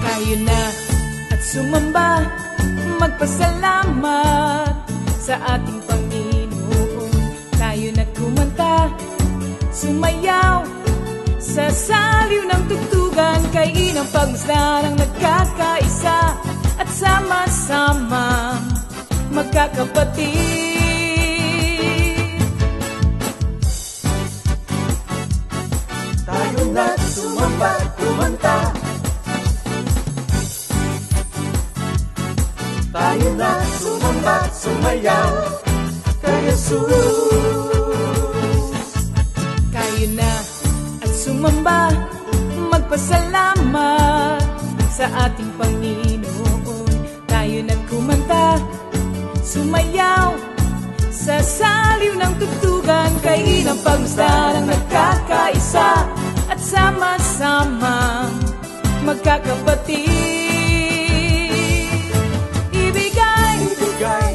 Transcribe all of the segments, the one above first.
Tayo na at sumamba, magpasalamat sa ating Panginoon. Tayo na kumanta, sumayaw sa saliw ng tugtugan, kay inang pagmasdan ang nagkakaisa at sama-sama magkakapatid. Tayo na sumamba, kumanta. Tayo na sumamba, sumayaw kay Jesus. Tayo na at sumamba, magpasalamat sa ating Panginoon. Tayo na kumanta, sumayaw sa saliw ng tugtugan, kay inang pagmasdan ang nagkakaisa at sama-sama magkakapatid.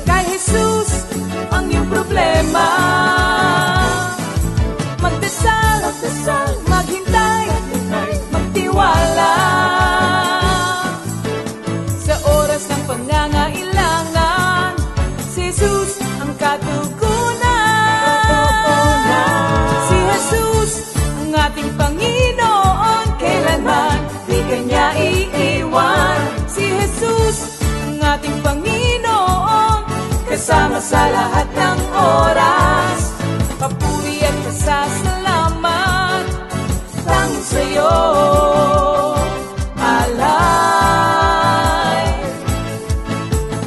Kay Jesus ang iyong problema, magdasal, maghintay, magtiwala. Sa oras ng pangangailangan, si Jesus ang katugunan. Si Jesus ang ating Panginoon, kailanman di kanya iiwan. Si Jesus ang ating Panginoon, kasama sa lahat ng oras. Papuri at pasasalamat tanging sa'yo, alay.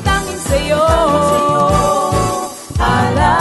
Tanging sa'yo, alay.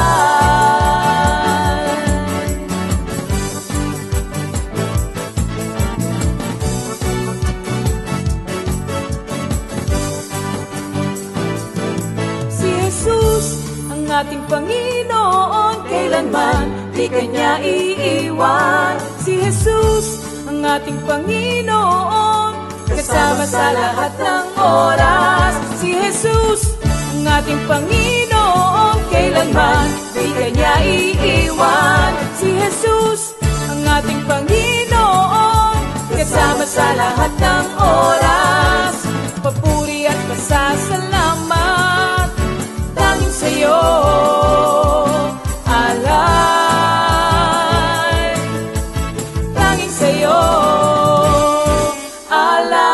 Si Jesus ang ating Panginoon, kailanman di kanya iiwan. Si Jesus ang ating Panginoon, kasama sa lahat ng oras. Si Jesus ang ating Panginoon, kailanman di kanya iiwan. Si Jesus ang ating Panginoon, kasama sa lahat ng oras. Papuri at pasasalamat tanging sa'yo, alay. Tanging sa'yo, alay.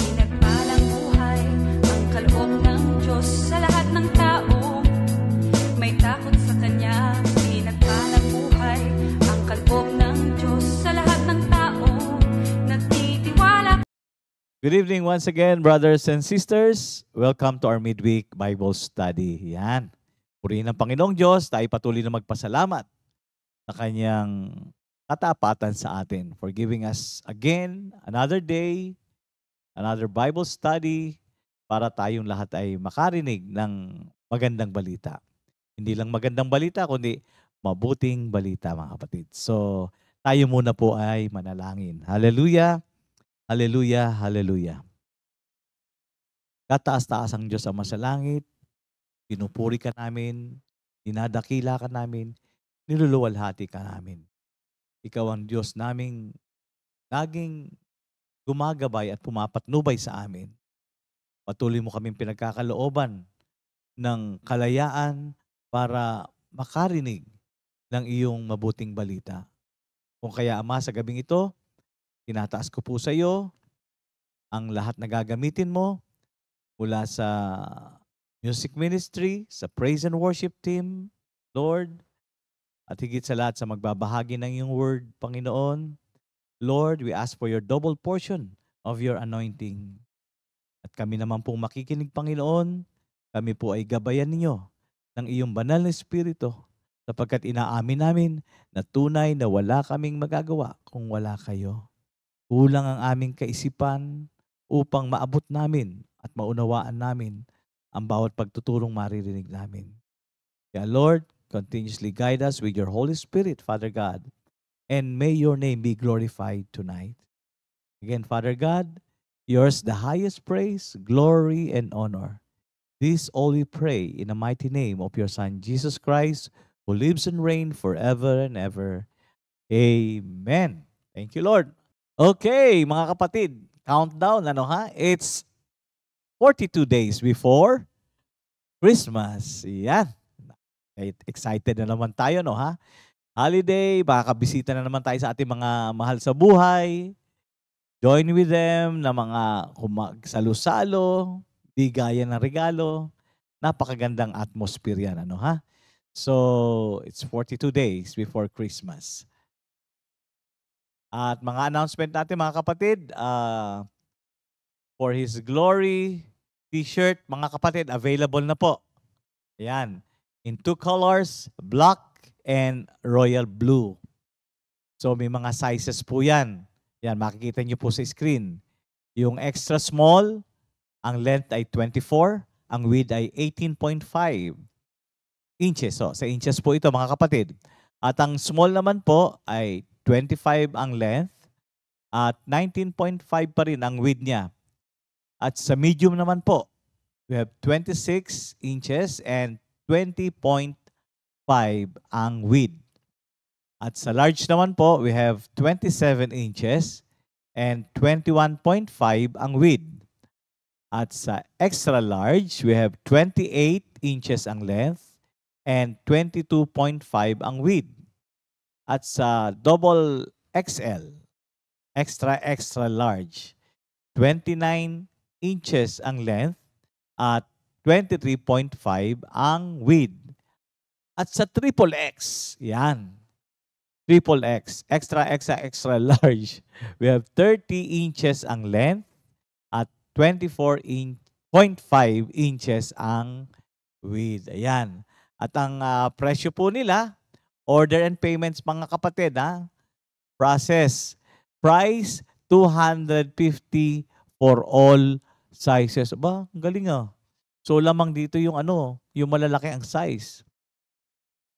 Pinagpalang buhay ang kaloob ng Diyos sa lahat ng tao. May takot sa Kanya. Pinagpalang buhay ang kaloob ng Diyos sa lahat ng tao. Nagtitiwala. Good evening once again, brothers and sisters. Welcome to our midweek Bible study. Yan. Purihin ng Panginoong Diyos, tayo patuloy na magpasalamat sa Kanyang katapatan sa atin for giving us again another day, another Bible study para tayong lahat ay makarinig ng magandang balita. Hindi lang magandang balita, kundi mabuting balita, mga kapatid. So, tayo muna po ay manalangin. Hallelujah! Hallelujah! Hallelujah! Kataas-taas ang Diyos Ama sa langit, pinupuri ka namin, dinadakila ka namin, niluluwalhati ka namin. Ikaw ang Diyos naming laging gumagabay at pumapatnubay sa amin. Patuloy mo kaming pinagkakalooban ng kalayaan para makarinig ng iyong mabuting balita. Kung kaya, Ama, sa gabing ito, tinataas ko po sa iyo ang lahat na gagamitin mo mula sa music ministry, sa praise and worship team, Lord, at higit sa lahat sa magbabahagi ng iyong word, Panginoon. Lord, we ask for your double portion of your anointing. At kami naman pong makikinig, Panginoon, Kami po ay gabayan ninyo ng iyong banal na Espiritu sapagkat inaamin namin na tunay na wala kaming magagawa kung wala kayo. Kulang ang aming kaisipan upang maabot namin at maunawaan namin ang bawat pagtuturong maririnig namin. Kaya Lord, continuously guide us with your Holy Spirit, Father God, and may your name be glorified tonight. Again, Father God, yours the highest praise, glory, and honor. This all we pray in the mighty name of your Son, Jesus Christ, who lives and reigns forever and ever. Amen. Thank you, Lord. Okay, mga kapatid, countdown, It's 42 days before Christmas. Yan. Excited na naman tayo, Holiday, makakabisita na naman tayo sa ating mga mahal sa buhay. Join with them na mga kumagsalo-salo, bigayan ng regalo. Napakagandang atmosphere yan, So, it's 42 days before Christmas. At mga announcement natin, mga kapatid, for His Glory t-shirt, mga kapatid, available na po. Ayan. In 2 colors, black and royal blue. So may mga sizes po yan. Yan, makikita nyo po sa screen. Yung extra small, ang length ay 24, ang width ay 18.5 inches. So sa inches po ito, mga kapatid. At ang small naman po ay 25 ang length at 19.5 pa rin ang width niya. At sa medium naman po, we have 26 inches and 20.5 ang width. At sa large naman po, we have 27 inches and 21.5 ang width. At sa extra large, we have 28 inches ang length and 22.5 ang width. At sa double XL, extra large, 29 inches ang length at 23.5 ang width. At sa triple X, yan. Triple X, extra large. We have 30 inches ang length at 24.5 inches ang width. Ayan. At ang presyo po nila, order and payments, mga kapatid, process. Price, 250 for all sizes. Aba, ang galing . So lamang dito yung yung malalaki ang size.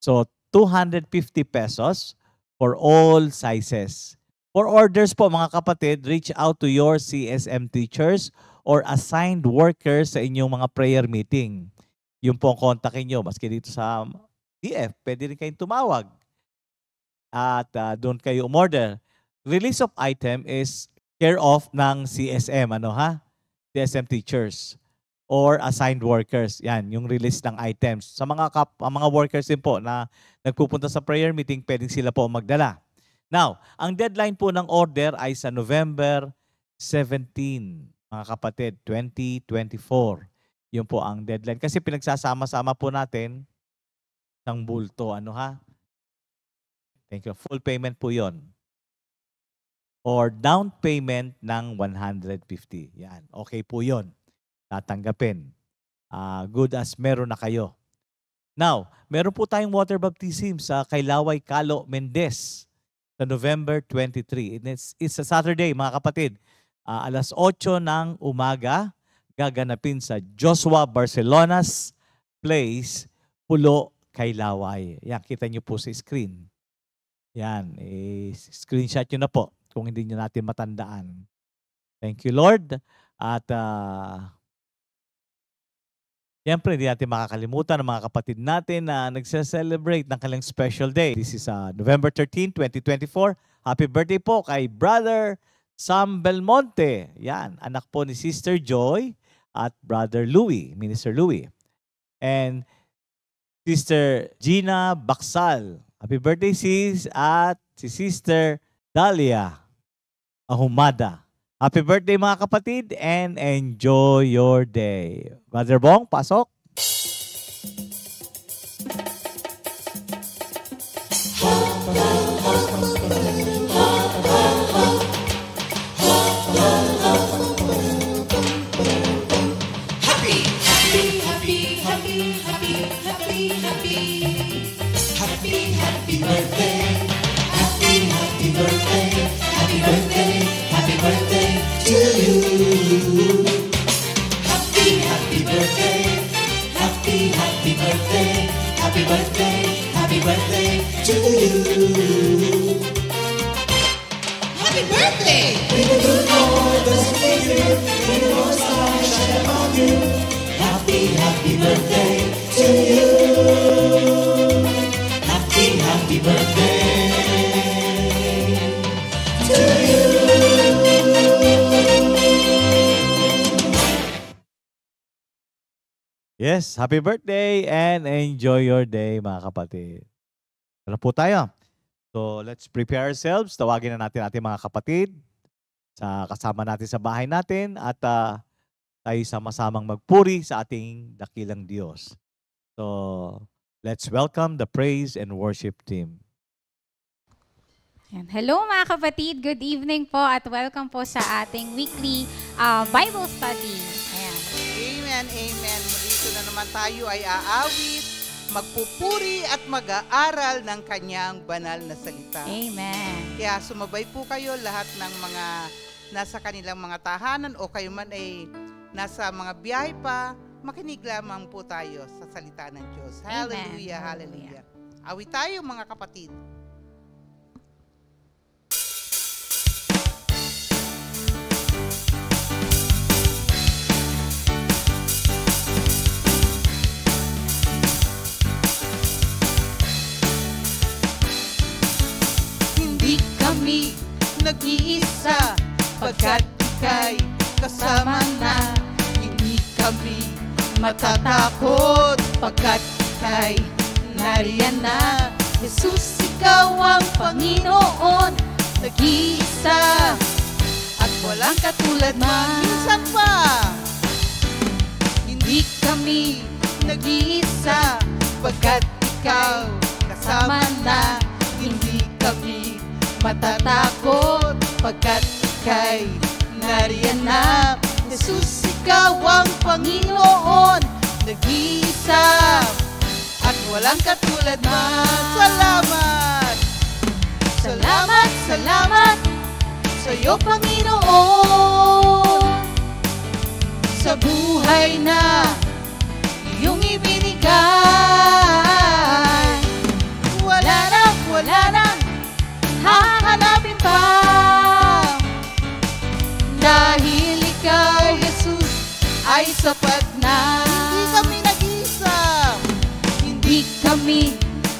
So 250 pesos for all sizes. For orders po, mga kapatid, reach out to your CSM teachers or assigned workers sa inyong mga prayer meeting. Yung po ang kontakin nyo, maski dito sa DF, pwede rin kayong tumawag. At doon kayo umorder. Release of item is care of ng CSM, CSM teachers or assigned workers. Yan, yung release ng items. Sa mga workers din po na nagpupunta sa prayer meeting, pwedeng sila po magdala. Now, ang deadline po ng order ay sa November 17, mga kapatid, 2024. Yun po ang deadline. Kasi pinagsasama-sama po natin ng bulto. Thank you. Full payment po yon. Or down payment ng 150. Yan. Okay po yon. Tatanggapin. Good as meron na kayo. Now, meron po tayong water baptism sa Kailaway Calo Mendez sa November 23. It's a Saturday, mga kapatid. Alas 8 ng umaga, gaganapin sa Joshua Barcelona's Place, Pulo, Kailaway. Yan, kita nyo po sa screen. Yan, screenshot nyo na po kung hindi nyo natin matandaan. Thank you, Lord. At siyempre, hindi natin makakalimutan ng mga kapatid natin na nagse-celebrate ng kanilang special day. This is November 13, 2024. Happy birthday po kay Brother Sam Belmonte. Yan, anak po ni Sister Joy at Brother Louie, Minister Louie. And Sister Gina Baksal. Happy birthday, sis. At si Sister Dalia Ahumada. Happy birthday, mga kapatid, and enjoy your day. Brother Bong, pasok. Happy Happy birthday to you. Happy birthday to you. Yes, happy birthday and enjoy your day mga kapatid. Ano po tayo? So let's prepare ourselves. Tawagin na natin ating mga kapatid sa kasama natin sa bahay natin at tayo sama-samang magpuri sa ating dakilang Diyos. So let's welcome the praise and worship team. Hello mga kapatid, good evening po at welcome po sa ating weekly Bible study. Ayan. Amen, amen. Dito na naman tayo ay aawit, magpupuri at mag-aaral ng kanyang banal na salita. Amen. Kaya sumabay po kayo lahat ng mga nasa kanilang mga tahanan o kayo man ay nasa mga biyahe pa, makinig lamang po tayo sa salita ng Diyos. Hallelujah, hallelujah. Awit tayo mga kapatid. Kami nag-iisa pagkat ika'y kasama na. Hindi kami matatakot pagkat ika'y nariyan na. Jesus, ikaw ang Panginoon, nag-iisa at walang katulad man. Minsan pa, hindi kami nag-iisa pagkat ikaw kasama na. Hindi kami matatakot pagkat ika'y nariyan na. Jesus, ikaw ang Panginoon, nag-iisa at walang katulad man. Salamat! Salamat, salamat sa iyo, Panginoon, sa buhay na iyong ibinigay. Wala nang hahanapin pa, dahil ikaw, Jesus, ay sapat na. Hindi kami nag-iisa, hindi kami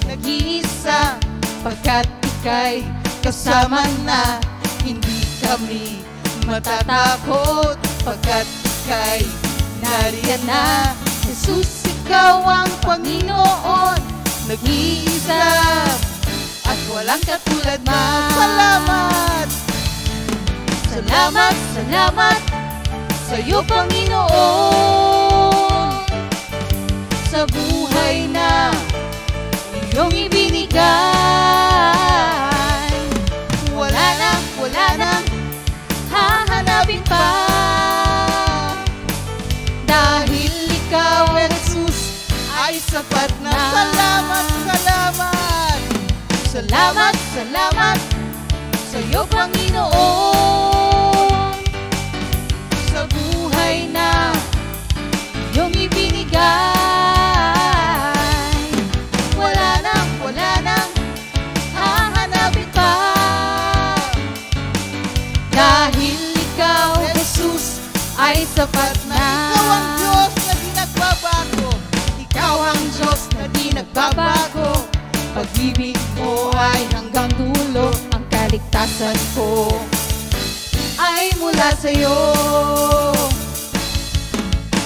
nag-iisa pagkat ika'y kasama na. Hindi kami matatakot pagkat ika'y nariyan na. Jesus, ikaw ang Panginoon, nag-iisa at walang katulad man. Salamat! Salamat, salamat sa iyo, Panginoon, sa buhay na iyong ibinigay. Wala nang hahanapin pa, dahil ikaw, Jesus, ay sapat na. Salamat, salamat! Salamat, salamat sa iyo, Panginoon, sa buhay na iyong ibinigay. Wala nang hahanapin pa, dahil ikaw, Jesus, ay sapat na. Ikaw ang Diyos na di nagbabago. Ikaw ang Diyos na di nagbabago. Pag-ibig mo ay hanggang dulo. Ang kaligtasan ko ay mula sa iyo.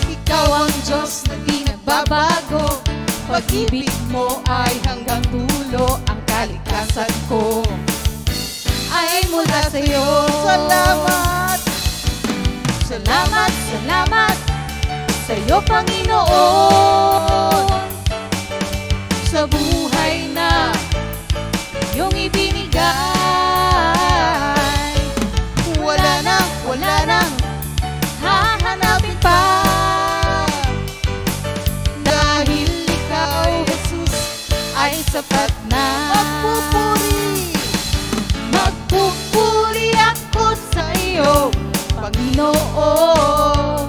Ikaw ang Diyos na di nagbabago. Pag-ibig mo ay hanggang dulo. Ang kaligtasan ko ay mula sa iyo. Salamat! Salamat, salamat sa iyo, Panginoon, sa buhay na iyong ibinigay. Wala nang hahanapin pa, dahil ikaw, Jesus, ay sapat na. Magpupuri ako sa iyo, Panginoon.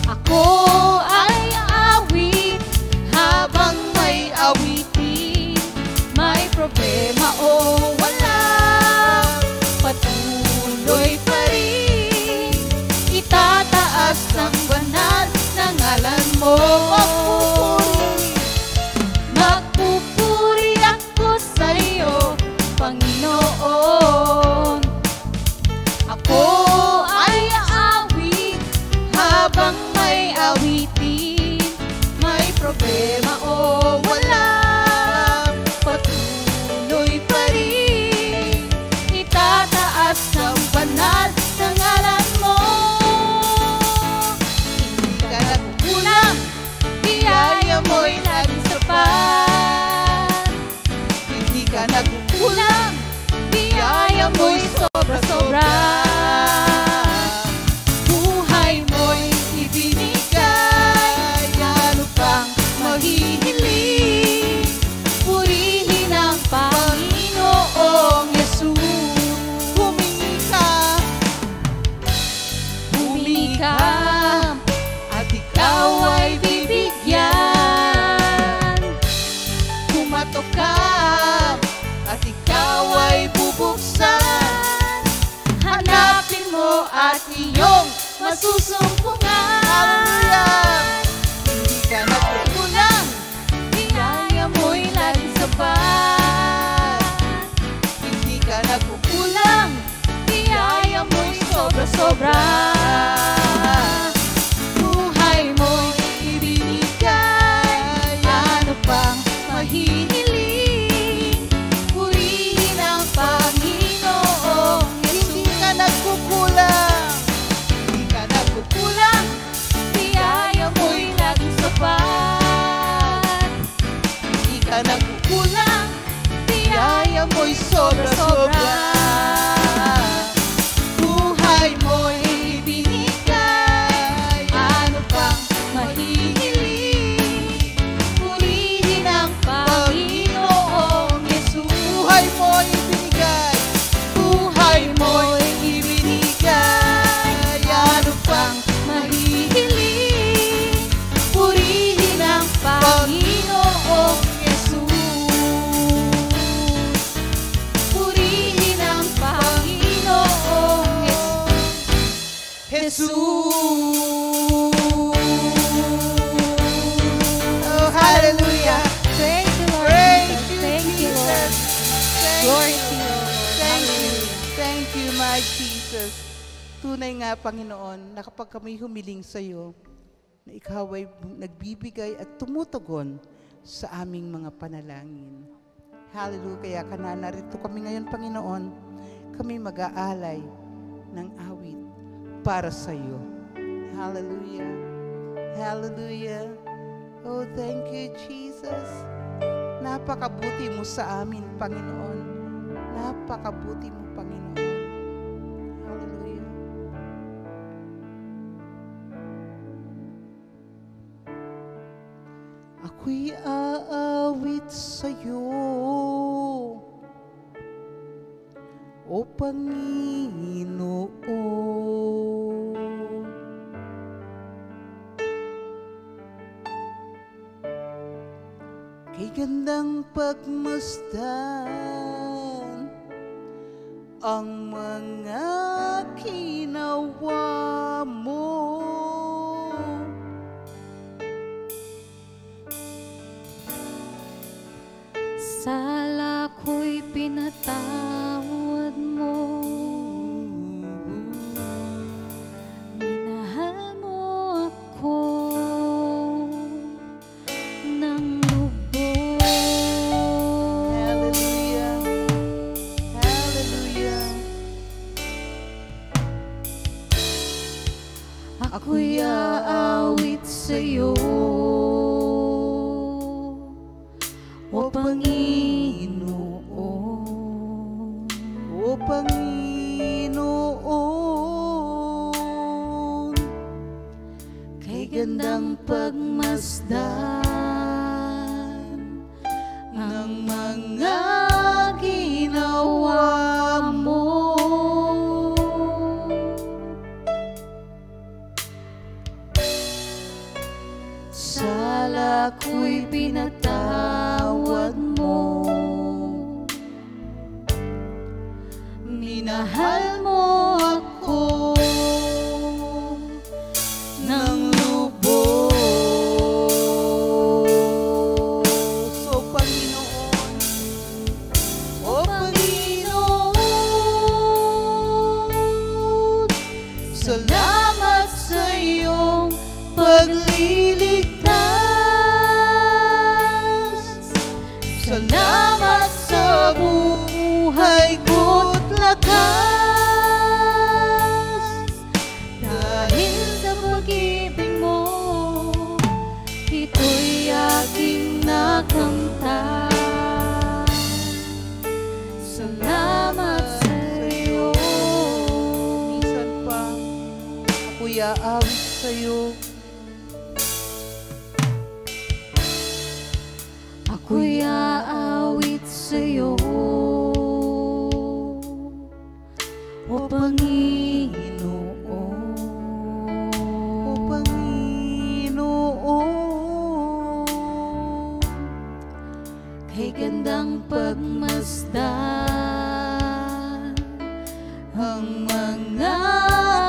Ako ay aawit habang may awitin. May problema o wala, patuloy pa rin mo. Magpupuri ako sa iyo, Panginoon. Ako ay aawit habang may awitin. May problema o wala, patuloy pa rin itataas ang banal na ngalan mo. Hindi ka nagkukulang, biyaya mo'y laging sapat. Hindi ka nagkukulang, biyaya mo'y sobra-sobra. Buhay mo'y ibinigay, ano pang mahihiling? Purihin ang Panginoong Yesus. Humingi ka, at ikaw ay bibigyan. Kumatok ka, at ikaw ay bubuksan. Hanapin mo at iyong masusumpungan. Hallelujah! Hindi ka nagkukulang, biyaya mo'y laging sapat. Hindi ka nagkukulang, biyaya mo'y sobra-sobra. Buhay mo'y ibinigay, ano pang mahihiling? Purihin ang Panginoong Yesus. Hindi ka nagkukulang, hindi ka nagkukulang, biyaya mo'y laging sapat. Hindi ka nagkukulang, biyaya mo'y sobra-sobra. Buhay mo'y ibinigay, ano pang mahihiling? Purihin ang Panginoong Yesus. Buhay mo'y ibinigay, buhay mo'y ibinigay, ano pang mahihiling? Purihin ang Panginoong Yesus. Purihin ang Panginoong Yesus. Oh, hallelujah. Praise the Lord. Praise you, Thank you, Lord. Jesus. Glory to you. Thank you. Thank you, my Jesus. Tunay nga, Panginoon, na kapag kami humiling sa iyo, na ikaw ay nagbibigay at tumutugon sa aming mga panalangin. Hallelujah. Kaya narito kami ngayon, Panginoon, kami mag-aalay ng awit para sa iyo. Hallelujah. Hallelujah. Oh, thank you, Jesus. Napakabuti mo sa amin, Panginoon. Napakabuti mo, Panginoon. Hallelujah. Ako'y aawit sa'yo, O Panginoon. Kay gandang pagmasdan ang mga ginawa mo. Sala ko'y pinatawad mo. Minahal mo ako ng lubos. Hallelujah. Hallelujah. Ako'y aawit sa'yo, O Panginoon. O Panginoon, Kay gandang pagmasdan ng mga ginawa mo. Sala ko'y pinatawad mo. Minahal mo ako ng lubos. pagliligtas. Salamat sa buhay ko't lakas. Dahil sa pag-ibig mo, ito'y aking nakamtan. Salamat sa'yo. Minsan pa, ako'y aawit sa'yo. Ako'y aawit sa'yo, O Panginoon. O Panginoon, Kay gandang pagmasdan ang mga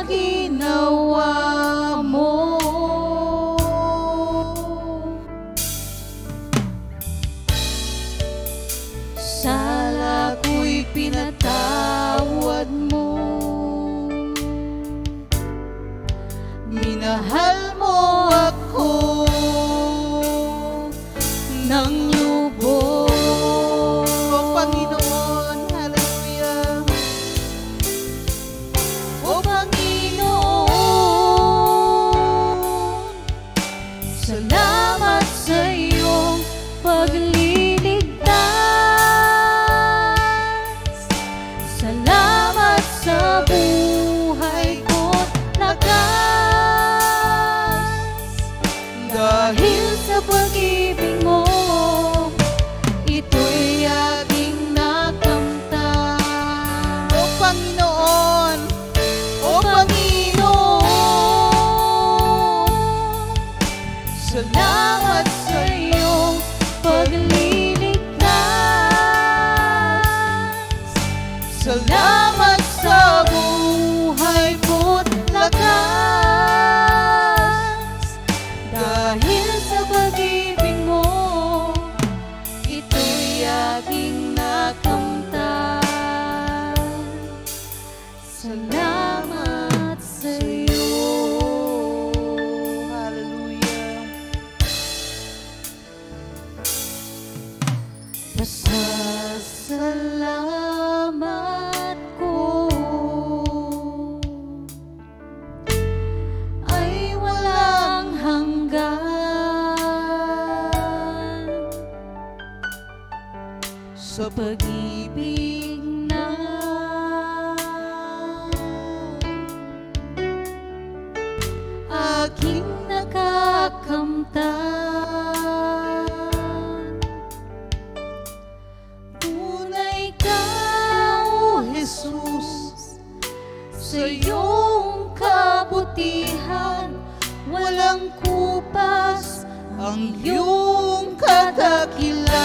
ginawa mo. Sala ko'y pinatawad mo. Minahal mo ako ng lubos. O Panginoon, hallelujah. O Panginoon, salamat sa iyong pagliligtas. Salamat sa buhay ko't lakas. Dahil sa pag-ibig mo, ito'y aking nakamtan. O Panginoon, O Panginoon, salamat sa iyong pagliligtas. salamat sa buhay ko't lakas. Dahil sa pag-ibig mo, ito'y aking nakamtan. Salamat sa iyo. Hallelujah. Pasasalamat ko ay walang hanggan Sa pag-ibig na aking nakakamtan. Tunay ka, O Jesus, sa iyong kabutihan, walang kupas ang iyong kadakilaan.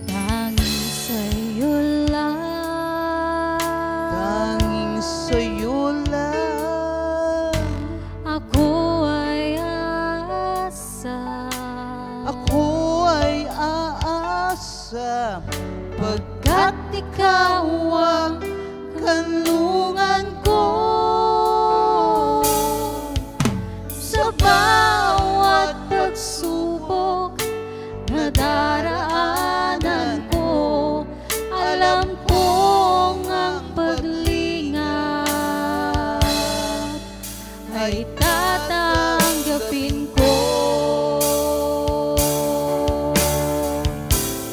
Tanging sa'yo lang, tanging sa'yo lang ako ay aasa. ako ay aasa, Pagkat ikaw ang kanlungan ko. Sa bawat pagsubok na daraanan ko, alam kong ang paglingap ay tatanggapin ko.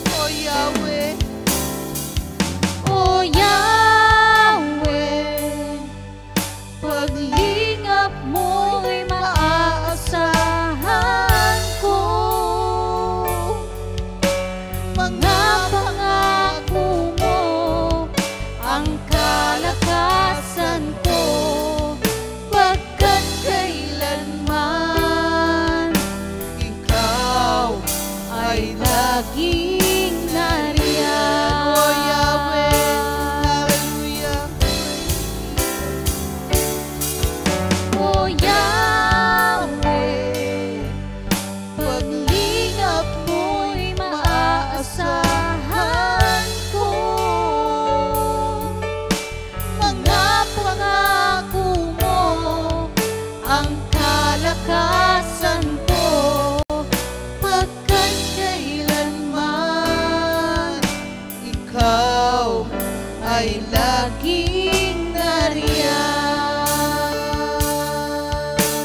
O Yahweh. O Yahweh, paglingap mo'y maaasahan ko. Mga pangako mo ay laging nariyan.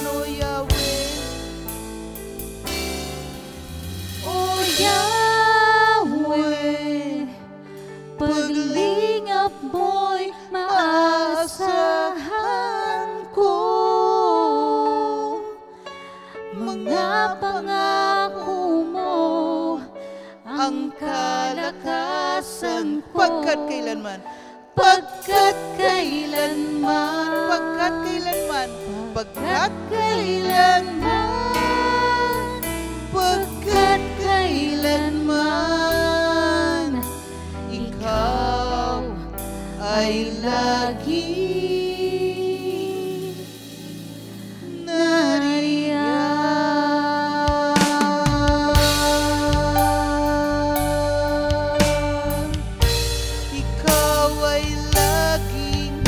O Yahweh, O Yahweh, paglingap mo'y maasahan ko. Mga pangako mo ang kalakasan ko. pagkat kailanman, Pagkat kailanman, pagkat kailanman, pagkat kailanman, pagkat kailanman, ikaw ay lagi nariyan. Ikaw ay laging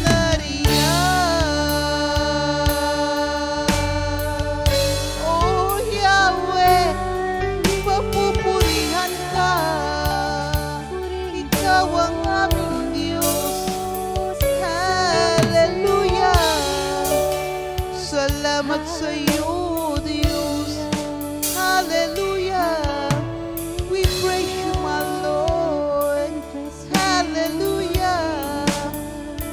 nariyan. Oh Yahweh, papupurihan ka. Ikaw ang aming Diyos. Hallelujah. Salamat sa iyo, Diyos. Hallelujah. We praise you, my Lord. Hallelujah.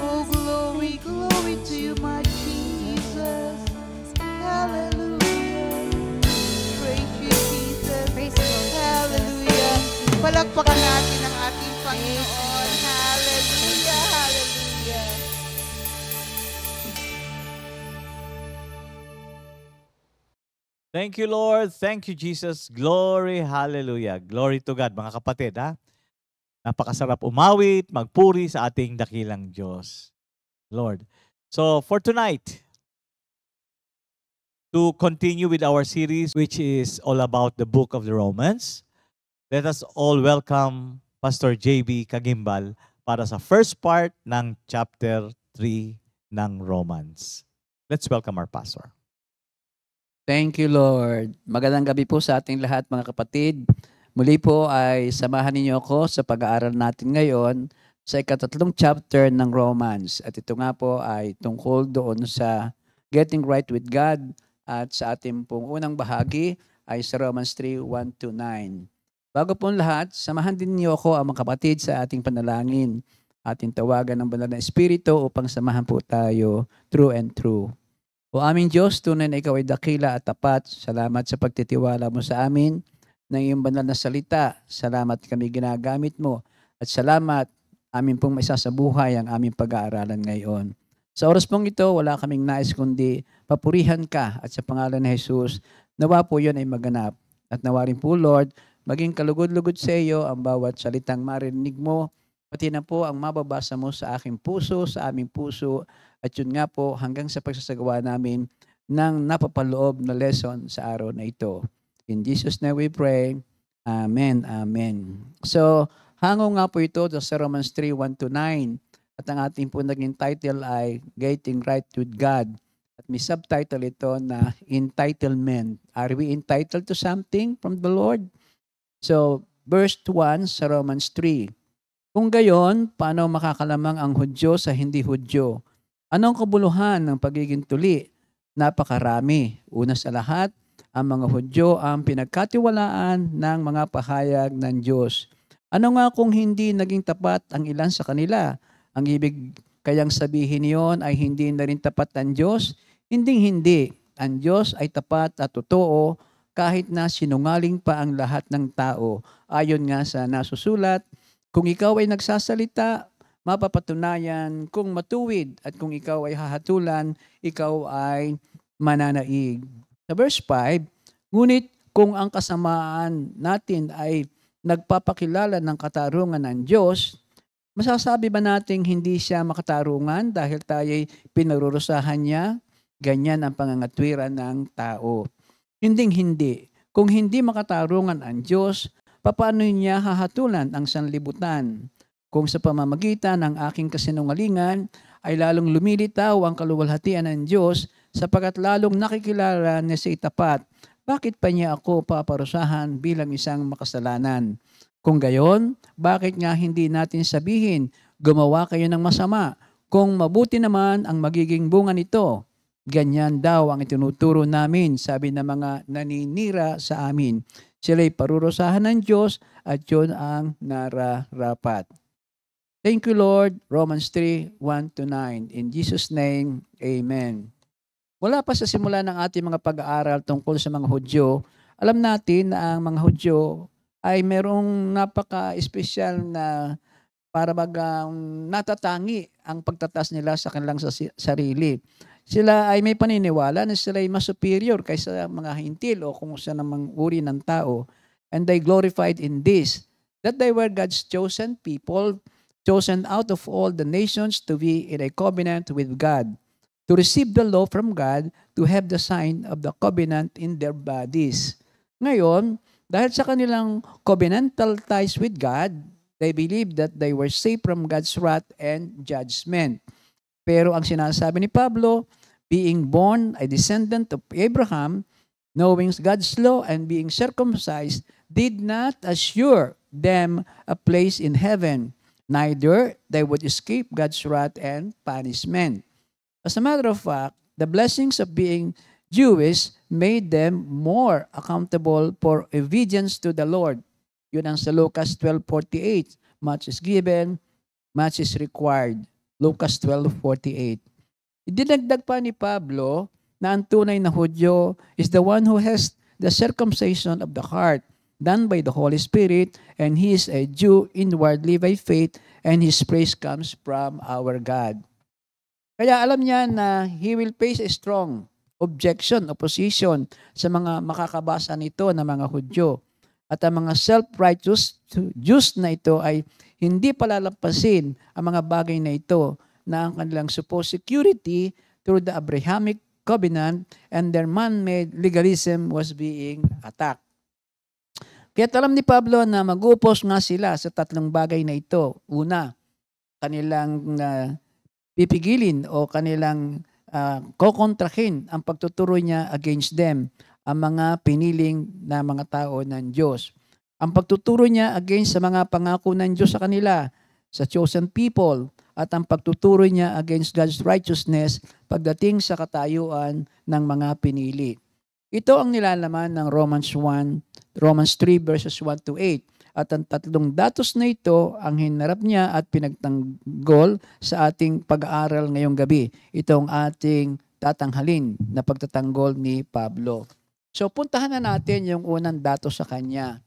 Oh, glory, glory to you, my Jesus. Hallelujah. Praise you, Jesus. Praise the Lord. Hallelujah. Palakpakan natin ang ating Panginoon. Hallelujah. Hallelujah. Thank you, Lord. Thank you, Jesus. Glory, hallelujah. Glory to God, mga kapatid. Ha? Napakasarap umawit, magpuri sa ating dakilang Diyos. Lord. So, for tonight, to continue with our series, which is all about the book of the Romans, let us all welcome Pastor JB Kagimbal para sa first part ng chapter 3 ng Romans. Let's welcome our pastor. Thank you, Lord. Magandang gabi po sa ating lahat, mga kapatid. Muli po ay samahan ninyo ako sa pag-aaral natin ngayon sa ikatatlong chapter ng Romans. At ito nga po ay tungkol doon sa getting right with God. At sa ating pong unang bahagi ay sa Romans 3, 1-9. Bago po lahat, samahan din niyo ako, mga kapatid, sa ating panalangin. Ating tawagan ng Banal na Espiritu upang samahan po tayo true and true. O aming Diyos, tunay na ikaw ay dakila at tapat. Salamat sa pagtitiwala mo sa amin ng iyong banal na salita. Salamat kami ginagamit mo. At salamat amin pong maisasabuhay ang aming pag-aaralan ngayon. Sa oras pong ito, wala kaming nais kundi papurihan ka at sa pangalan ni Jesus, nawa po yun ay maganap. At nawa rin po, Lord, maging kalugod-lugod sa iyo ang bawat salitang marinig mo, pati na po ang mababasa mo sa aking puso, sa aming puso, at yun nga po hanggang sa pagsasagawa namin ng napapaloob na lesson sa araw na ito. In Jesus' name we pray. Amen. Amen. So, hango nga po ito sa Romans 3, 1-9. At ang ating po naging title ay Getting Right with God. At may subtitle ito na Entitlement. Are we entitled to something from the Lord? So, verse 1 sa Romans 3. Kung gayon, paano makakalamang ang Hudyo sa hindi Hudyo? Anong kabuluhan ng pagiging tuli? Napakarami. Una sa lahat, ang mga Hudyo ang pinagkatiwalaan ng mga pahayag ng Diyos. Ano nga kung hindi naging tapat ang ilan sa kanila? Ang ibig kayang sabihin niyon ay hindi na rin tapat ang Diyos? Hindi. Ang Diyos ay tapat at totoo kahit na sinungaling pa ang lahat ng tao. Ayon nga sa nasusulat, kung ikaw ay nagsasalita, mapapatunayan kung matuwid at kung ikaw ay hahatulan, ikaw ay mananaig. Sa verse 5, ngunit kung ang kasamaan natin ay nagpapakilala ng katarungan ng Diyos, masasabi ba nating hindi siya makatarungan dahil tayo'y pinarurusahan niya? Ganyan ang pangangatwiran ng tao. Hindi. Kung hindi makatarungan ang Diyos, paano niya hahatulan ang sanlibutan? Kung sa pamamagitan ng aking kasinungalingan ay lalong lumilitaw ang kaluwalhatian ng Diyos sapagkat lalong nakikilala niya sa itapat, bakit pa niya ako paparusahan bilang isang makasalanan? Kung gayon, bakit nga hindi natin sabihin, gumawa kayo ng masama. Kung mabuti naman ang magiging bunga nito, ganyan daw ang itinuturo namin, sabi ng mga naninira sa amin. Sila'y parurusahan ng Diyos at yun ang nararapat. Thank you, Lord. Romans 3:1-9. In Jesus' name, Amen. Mula pa sa simula ng ating mga pag-aaral tungkol sa mga Hudyo, alam natin na ang mga Hudyo ay merong napaka-espesyal na para natatangi ang pagtatas nila sa kanilang sarili. Sila ay may paniniwala na sila ay mas superior kaysa mga hintil o kung sa namang uri ng tao. And they glorified in this, that they were God's chosen people, chosen out of all the nations to be in a covenant with God, to receive the law from God, to have the sign of the covenant in their bodies. Ngayon, dahil sa kanilang covenantal ties with God, they believed that they were safe from God's wrath and judgment. Pero ang sinasabi ni Pablo, being born a descendant of Abraham, knowing God's law and being circumcised, did not assure them a place in heaven, neither they would escape God's wrath and punishment. As a matter of fact, the blessings of being Jewish made them more accountable for obedience to the Lord. Yun ang sa Lucas 12:48. Much is given, much is required. Lucas 12:48. Idinagdag pa ni Pablo na ang tunay na Hudyo is the one who has the circumcision of the heart done by the Holy Spirit, and he is a Jew inwardly by faith, and his praise comes from our God. Kaya alam niya na he will face a strong objection, opposition sa mga makakabasa nito na mga Hudyo. At ang mga self-righteous Jews na ito ay hindi palalampasin ang mga bagay na ito na ang kanilang supposed security through the Abrahamic covenant and their man-made legalism was being attacked. Kaya alam ni Pablo na mag-upos nga sila sa tatlong bagay na ito. Una, kanilang pipigilin o kanilang kokontrahin ang pagtuturo niya against them, ang mga piniling na mga tao ng Diyos. Ang pagtuturo niya against sa mga pangako ng Diyos sa kanila, sa chosen people, at ang pagtuturo niya against God's righteousness pagdating sa katayuan ng mga pinili. Ito ang nilalaman ng Romans 3 verses 1-8. At ang tatlong datos na ito ang hinarap niya at pinagtanggol sa ating pag-aaral ngayong gabi. Ito ang ating tatanghalin na pagtatanggol ni Pablo. So puntahan na natin yung unang datos sa kanya.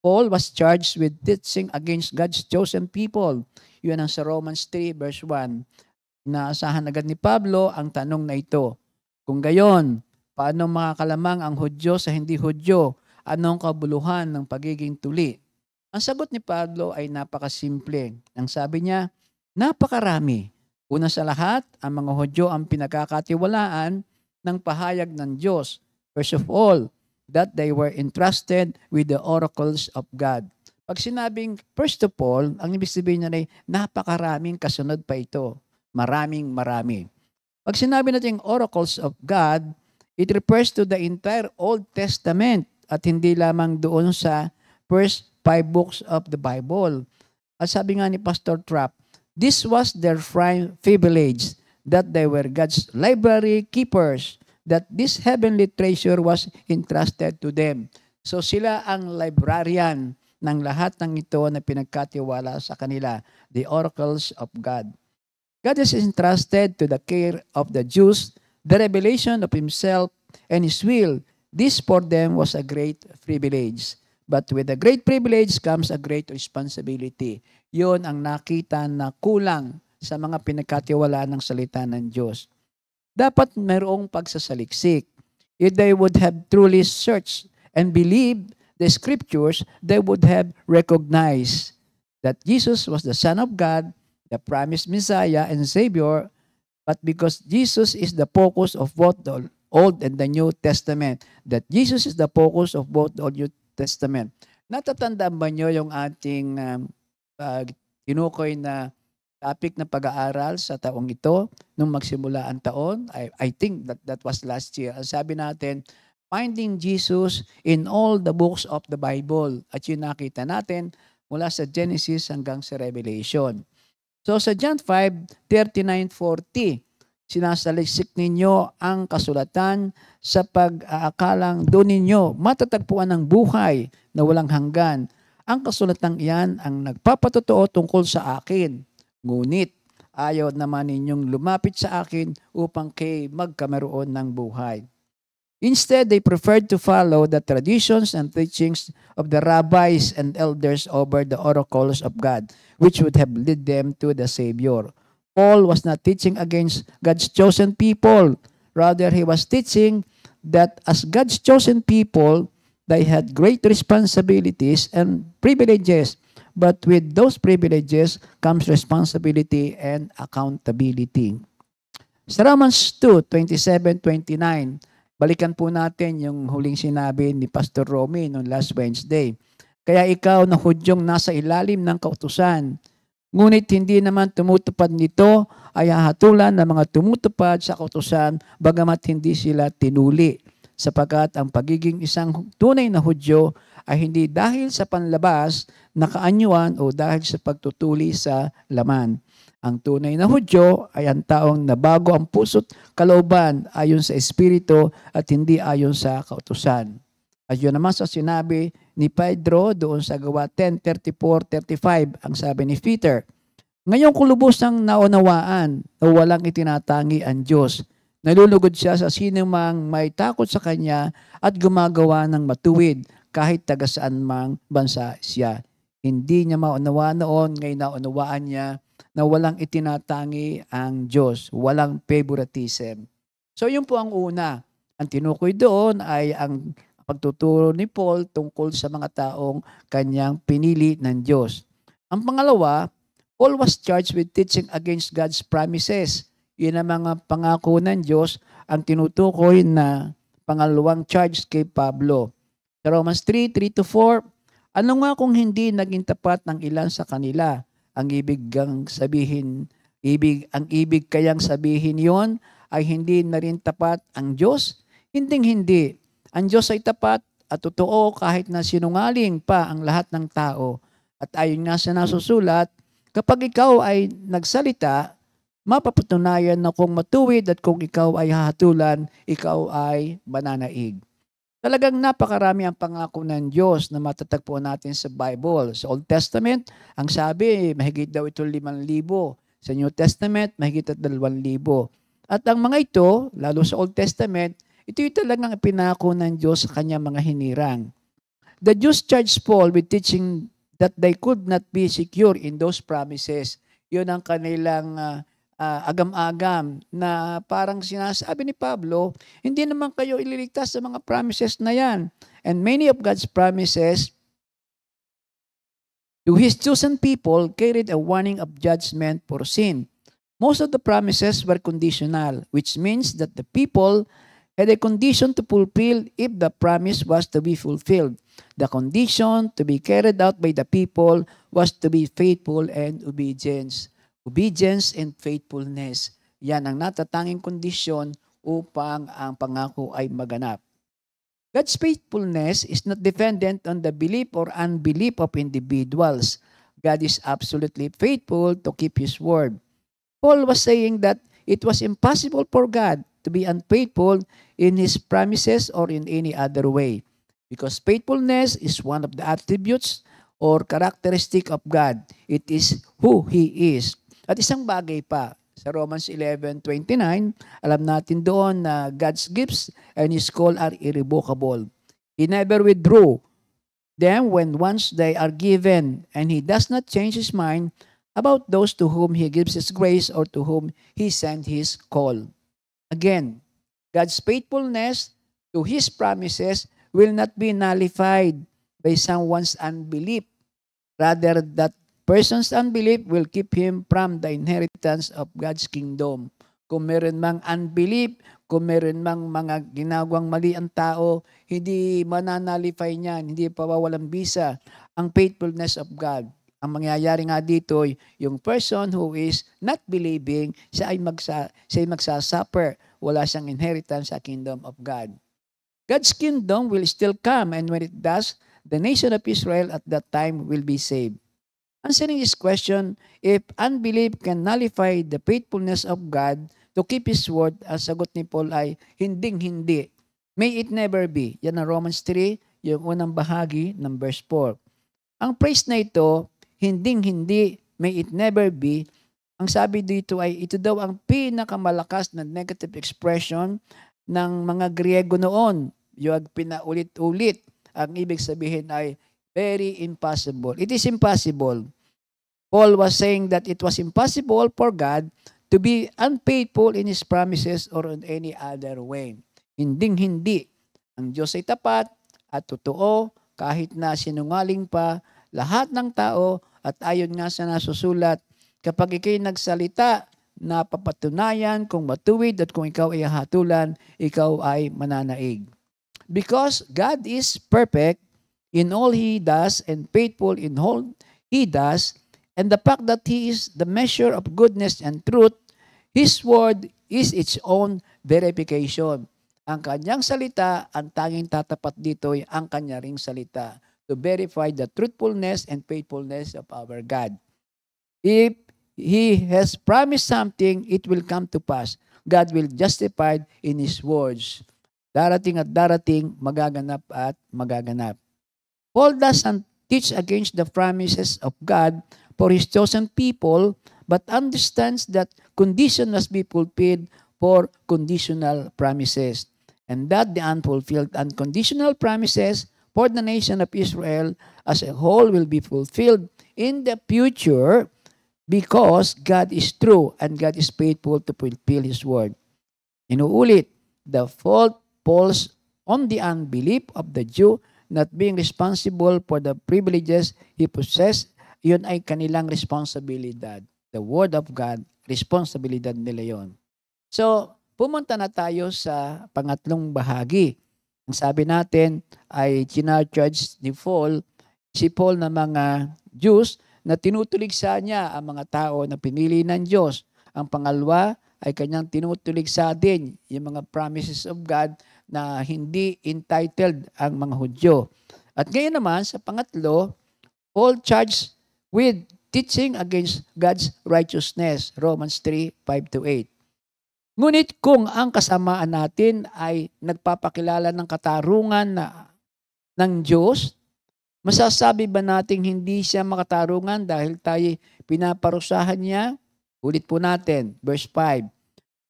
Paul was charged with teaching against God's chosen people. Yun ang sa Romans 3 verse 1. Naasahan agad ni Pablo ang tanong na ito. Kung gayon, paano makakalamang ang Hudyo sa hindi Hudyo? Anong kabuluhan ng pagiging tuli? Ang sagot ni Pablo ay napakasimple. Ang sabi niya, napakarami. Una sa lahat, ang mga Hudyo ang pinagkakatiwalaan ng pahayag ng Diyos. First of all, that they were entrusted with the oracles of God. Pag sinabing first of all, ang ibig sabihin niya ay napakaraming kasunod pa ito. Maraming marami. Pag sinabi natin oracles of God, it refers to the entire Old Testament at hindi lamang doon sa first 5 books of the Bible. At sabi nga ni Pastor Trapp, this was their prime privilege, that they were God's library keepers, that this heavenly treasure was entrusted to them. So sila ang librarian ng lahat ng ito na pinagkatiwala sa kanila, the oracles of God. God is entrusted to the care of the Jews, the revelation of Himself and His will. This for them was a great privilege. But with a great privilege comes a great responsibility. Yun ang nakita na kulang sa mga pinagkatiwalaan ng salita ng Diyos. Dapat mayroong pagsasaliksik. If they would have truly searched and believed the Scriptures, they would have recognized that Jesus was the Son of God, the promised Messiah and Savior, but because Jesus is the focus of both the Old and the New Testament, that Jesus is the focus of both the Old and New Testament. Natatandaan ba nyo yung ating tinukoy na topic na pag-aaral sa taong ito nung magsimula ang taon? I think that was last year. Ang sabi natin, finding Jesus in all the books of the Bible. At yun nakita natin mula sa Genesis hanggang sa Revelation. So sa John 5:39-40, sinasaliksik ninyo ang kasulatan sa pag-aakalang doon ninyo matatagpuan ng buhay na walang hanggan. Ang kasulatang iyan ang nagpapatotoo tungkol sa akin. Ngunit ayaw naman ninyong lumapit sa akin upang kayo magkameroon ng buhay. Instead, they preferred to follow the traditions and teachings of the rabbis and elders over the oracles of God, which would have led them to the Savior. Paul was not teaching against God's chosen people. Rather, he was teaching that as God's chosen people, they had great responsibilities and privileges. But with those privileges comes responsibility and accountability. Sa Romans 2:27-29, balikan po natin yung huling sinabi ni Pastor Romy noong last Wednesday. Kaya ikaw na Hudyong nasa ilalim ng kautusan, ngunit hindi naman tumutupad nito, ay hahatulan ng mga tumutupad sa kautusan bagamat hindi sila tinuli. Sapagkat ang pagiging isang tunay na Hudyo ay hindi dahil sa panlabas na kaanyuan o dahil sa pagtutuli sa laman. Ang tunay na Hudyo ay ang taong nabago ang puso't kalooban ayon sa Espiritu at hindi ayon sa kautusan. At yun naman sa sinabi ni Pedro doon sa Gawa 10:34-35, ang sabi ni Peter, ngayon kung lubusang naunawaan na walang itinatangi ang Diyos, nalulugod siya sa sinumang may takot sa Kanya at gumagawa ng matuwid kahit taga saan mang bansa siya. Hindi niya maunawaan noon, ngayon naunawaan niya na walang itinatangi ang Diyos, walang favoritism. So yun po ang una. Ang tinukoy doon ay ang pagtuturo ni Paul tungkol sa mga taong kanyang pinili ng Diyos. Ang pangalawa, Paul was charged with teaching against God's promises. Yun ang mga pangako ng Diyos ang tinutukoy na pangalawang charge kay Pablo. Sa Romans 3:3-4, ano nga kung hindi naging tapat ng ilan sa kanila? Ang ibig kayang sabihin yon ay hindi na rin tapat ang Diyos? Hindi. Ang Diyos ay tapat at totoo kahit na sinungaling pa ang lahat ng tao. At ayon nga sa nasusulat, kapag ikaw ay nagsalita, mapapatunayan na kung matuwid at kung ikaw ay hahatulan, ikaw ay mananaig. Talagang napakarami ang pangako ng Diyos na matatagpuan natin sa Bible. Sa Old Testament, ang sabi, mahigit daw ito 5,000. Sa New Testament, mahigit at 2,000. At ang mga ito, lalo sa Old Testament, ito yung talagang pinako ng Diyos sa kanyang mga hinirang. The Jews charged Paul with teaching that they could not be secure in those promises. Yun ang kanilang agam-agam na parang sinasabi ni Pablo, hindi naman kayo ililigtas sa mga promises na yan. And many of God's promises to His chosen people carried a warning of judgment for sin. Most of the promises were conditional, which means that the people had a condition to fulfill if the promise was to be fulfilled. The condition to be carried out by the people was to be faithful and obedience. Obedience and faithfulness. Yan ang natatanging kondisyon upang ang pangako ay maganap. God's faithfulness is not dependent on the belief or unbelief of individuals. God is absolutely faithful to keep His word. Paul was saying that it was impossible for God to be unfaithful in His promises or in any other way. Because faithfulness is one of the attributes or characteristic of God. It is who He is. At isang bagay pa, sa Romans 11:29, alam natin doon na God's gifts and His call are irrevocable. He never withdrew them when once they are given, and He does not change His mind about those to whom He gives His grace or to whom He sent His call. Again, God's faithfulness to His promises will not be nullified by someone's unbelief. Rather, that person's unbelief will keep him from the inheritance of God's kingdom. Kung meron mang unbelief, kung meron mang mga ginagawang mali ang tao, hindi mananalify niyan, hindi pawawalang bisa ang faithfulness of God. Ang mangyayari nga dito, yung person who is not believing, siya ay magsasuffer. Wala siyang inheritance sa kingdom of God. God's kingdom will still come, and when it does, the nation of Israel at that time will be saved. Answering this question, if unbelief can nullify the faithfulness of God to keep His word, ang sagot ni Paul ay hinding-hindi. May it never be. Yan ang Romans 3, yung unang bahagi ng verse 4. Ang phrase na ito, hinding-hindi, may it never be, ang sabi dito ay ito daw ang pinakamalakas na negative expression ng mga Griego noon. Yung pinaulit-ulit. Ang ibig sabihin ay very impossible. It is impossible. Paul was saying that it was impossible for God to be unfaithful in His promises or in any other way. Hinding-hindi. Ang Diyos ay tapat at totoo kahit na sinungaling pa lahat ng tao at ayon nga sa nasusulat, kapag ikay nagsalita, napapatunayan kung matuwid at kung ikaw ay hatulan, ikaw ay mananaig. Because God is perfect in all He does and faithful in all He does, and the fact that He is the measure of goodness and truth, His word is its own verification. Ang kanyang salita, ang tanging tatapat dito ay ang kanya ring salita to verify the truthfulness and faithfulness of our God. If He has promised something, it will come to pass. God will justify in His words. Darating at darating, magaganap at magaganap. Paul doesn't teach against the promises of God for His chosen people, but understands that condition must be fulfilled for conditional promises, and that the unfulfilled unconditional promises for the nation of Israel as a whole will be fulfilled in the future because God is true and God is faithful to fulfill His word. Inuulit, the fault falls on the unbelief of the Jew not being responsible for the privileges he possessed. Yun ay kanilang responsibilidad. The Word of God, responsibilidad nila yun. So, pumunta na tayo sa pangatlong bahagi. Ang sabi natin ay ginarcharge ni Paul, si Paul na mga Jews na tinutuligsa niya ang mga tao na pinili ng Diyos. Ang pangalawa ay kanyang tinutuligsa din yung mga promises of God na hindi entitled ang mga Hudyo. At ngayon naman, sa pangatlo, Paul charged with teaching against God's righteousness, Romans 3, 5-8. Ngunit kung ang kasamaan natin ay nagpapakilala ng katarungan ng Diyos, masasabi ba nating hindi siya makatarungan dahil tayo pinaparusahan niya? Ulit po natin, verse 5.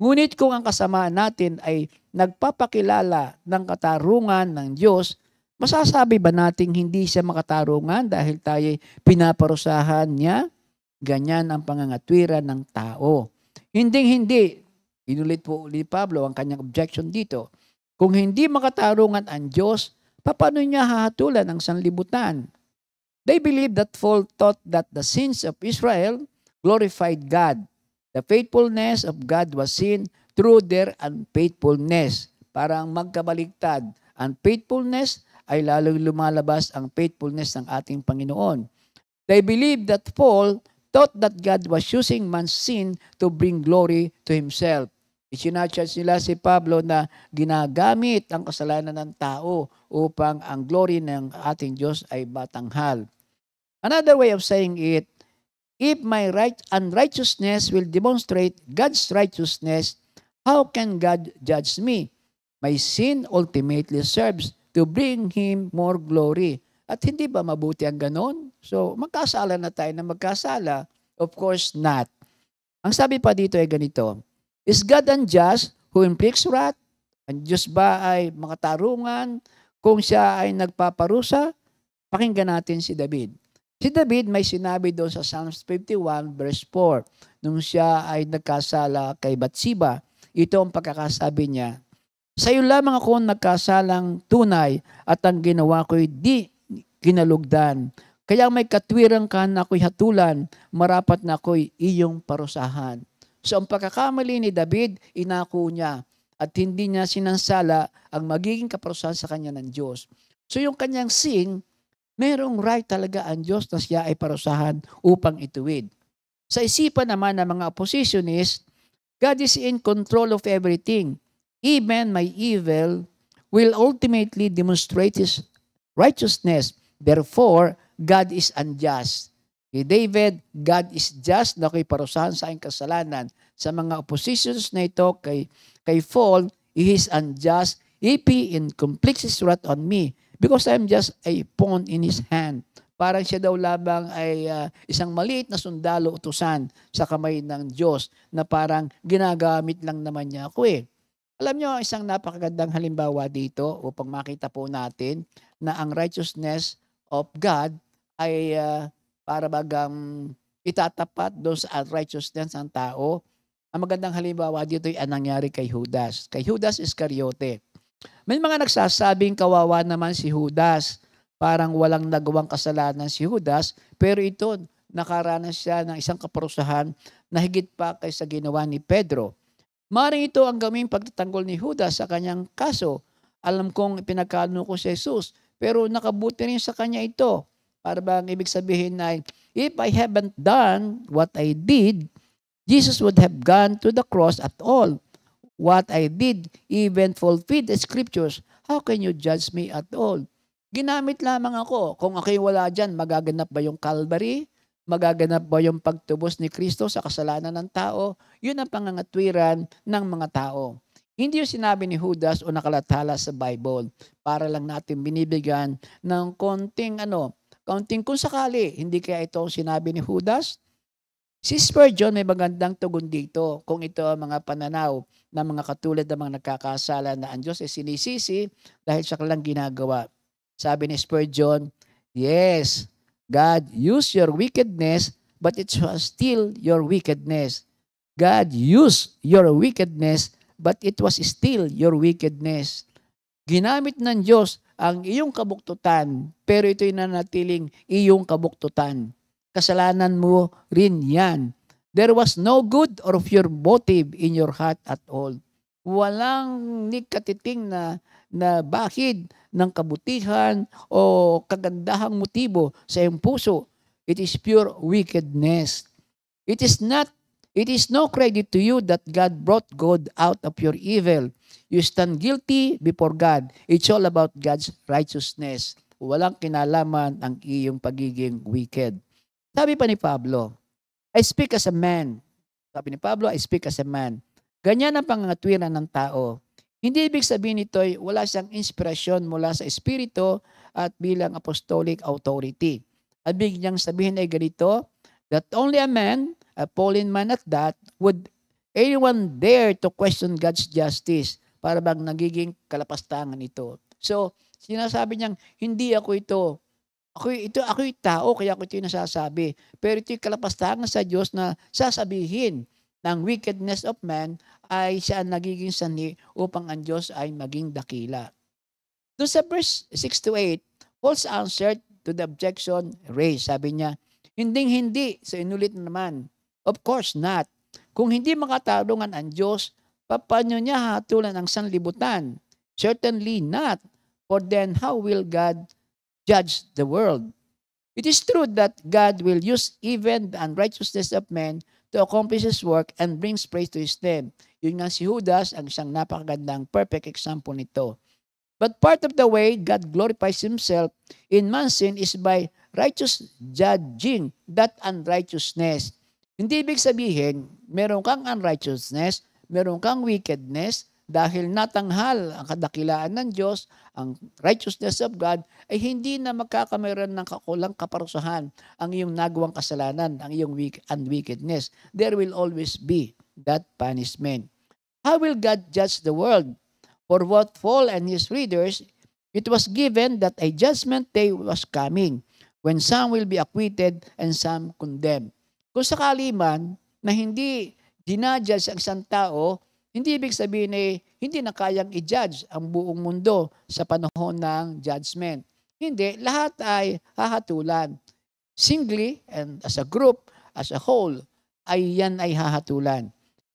Ngunit kung ang kasamaan natin ay nagpapakilala ng katarungan ng Diyos, masasabi ba nating hindi siya makatarungan dahil tayo pinaparusahan niya? Ganyan ang pangangatwiran ng tao. Hindi. Inulit po ni Pablo ang kanyang objection dito. Kung hindi makatarungan ang Diyos, paano niya hahatulan ang sanlibutan? They believe that Paul taught that the sins of Israel glorified God. The faithfulness of God was seen through their unfaithfulness. Parang magkabaligtad. Unfaithfulness ay lalong lumalabas ang faithfulness ng ating Panginoon. They believe that Paul taught that God was using man's sin to bring glory to Himself. Isinacharge nila si Pablo na ginagamit ang kasalanan ng tao upang ang glory ng ating Diyos ay matanghal. Another way of saying it, if my unrighteousness will demonstrate God's righteousness, how can God judge me? My sin ultimately serves to bring Him more glory. At hindi ba mabuti ang ganon? So, magkasala na tayo na magkasala? Of course not. Ang sabi pa dito ay ganito, is God unjust who inflicts wrath? Ang Diyos ba ay makatarungan kung siya ay nagpaparusa? Pakinggan natin si David. Si David may sinabi doon sa Psalms 51 verse 4 nung siya ay nagkasala kay Bathsheba. Ito ang pagkakasabi niya, sa iyo lamang ako nagkasalang tunay at ang ginawa ko'y di kinalugdan. Kaya may katwirang ka na ako'y hatulan, marapat na ako'y iyong parusahan. So ang pagkakamali ni David, inako niya at hindi niya sinansala ang magiging kaparusahan sa kanya ng Diyos. So yung kanyang sin, merong right talaga ang Diyos na siya ay parusahan upang ituwid. Sa isipan naman ng mga oppositionists, God is in control of everything. Even my evil will ultimately demonstrate His righteousness. Therefore, God is unjust. David, God is just na ako'y parusahan sa aking kasalanan. Sa mga oppositions na ito kay Paul, he is unjust. If he inflicts his wrath on me, because I am just a pawn in his hand. Parang siya daw labang ay isang maliit na sundalo utusan sa kamay ng Diyos na parang ginagamit lang naman niya ako eh. Alam niyo, isang napakagandang halimbawa dito upang makita po natin na ang righteousness of God ay para bagang itatapat doon sa righteousness ng tao. Ang magandang halimbawa dito ay nangyari kay Judas. Kay Judas Iscariote. May mga nagsasabing kawawa naman si Judas. Parang walang nagawang kasalanan si Judas, pero ito, nakaranas siya ng isang kaparusahan na higit pa kaysa ginawa ni Pedro. Maring ito ang gawing pagtatanggol ni Judas sa kanyang kaso. Alam kong pinagkano ko si Jesus, pero nakabuti rin sa kanya ito. Para bang ibig sabihin na, if I haven't done what I did, Jesus would have gone to the cross at all. What I did even fulfilled the scriptures. How can you judge me at all? Ginamit lamang ako. Kung ako'y wala dyan, magaganap ba yung Calvary? Magaganap ba yung pagtubos ni Kristo sa kasalanan ng tao? Yun ang pangangatwiran ng mga tao. Hindi yung sinabi ni Judas o nakalathala sa Bible. Para lang natin binibigyan ng konting kung sakali. Hindi kaya ito ang sinabi ni Judas? Si Spurgeon may magandang tugon dito kung ito ang mga pananaw ng mga katulad ng mga nagkakasala na ang Diyos ay sinisisi dahil siya lang ginagawa. Sabi ni Spurgeon, yes, God used your wickedness, but it was still your wickedness. God used your wickedness, but it was still your wickedness. Ginamit ng Diyos ang iyong kabuktutan, pero ito'y nanatiling iyong kabuktutan. Kasalanan mo rin yan. There was no good or pure motive in your heart at all. Walang nikatiting na bakid ng kabutihan o kagandahang motibo sa iyong puso. It is pure wickedness. It is no credit to you that God brought good out of your evil. You stand guilty before God. It's all about God's righteousness. Walang kinalaman ang iyong pagiging wicked. Sabi pa ni Pablo, I speak as a man. Sabi ni Pablo, I speak as a man. Ganyan ang pangangatwiran ng tao. Hindi ibig sabihin ito ay wala siyang inspirasyon mula sa Espiritu at bilang apostolic authority. At ibig niyang sabihin ay ganito, that only a man, a fallen man at that, would anyone dare to question God's justice para bang nagiging kalapastangan ito. So, sinasabi niyang, hindi ako ito. Ako'y tao, kaya ako ito yung nasasabi. Pero ito'y kalapastangan sa Diyos na sasabihin ng wickedness of man ay siya ang nagiging sanhi upang ang Diyos ay maging dakila. Doon sa verse 6-8, Paul's answer to the objection raised. Sabi niya, hindi. So inulit naman, of course not. Kung hindi makatarungan ang Diyos, paano niya hatulan ang sanlibutan? Certainly not. For then, how will God judge the world? It is true that God will use even the unrighteousness of men to accomplish His work and brings praise to His name. Yun nga si Judas, ang isang napakagandang perfect example nito. But part of the way God glorifies Himself in man's sin is by righteous judging that unrighteousness. Hindi ibig sabihin, meron kang unrighteousness, meron kang wickedness, dahil natanghal ang kadakilaan ng Diyos, ang righteousness of God, ay hindi na magkakameron ng kakulang kaparusahan ang iyong nagawang kasalanan, ang iyong wickedness. There will always be that punishment. How will God judge the world? For what Paul and his readers, it was given that a judgment day was coming, when some will be acquitted and some condemned. Kung sakali man na hindi dinajudge ang isang tao, hindi ibig sabihin hindi na kayang i-judge ang buong mundo sa panahon ng judgment. Hindi, lahat ay hahatulan. Singly and as a group, as a whole, yan ay hahatulan.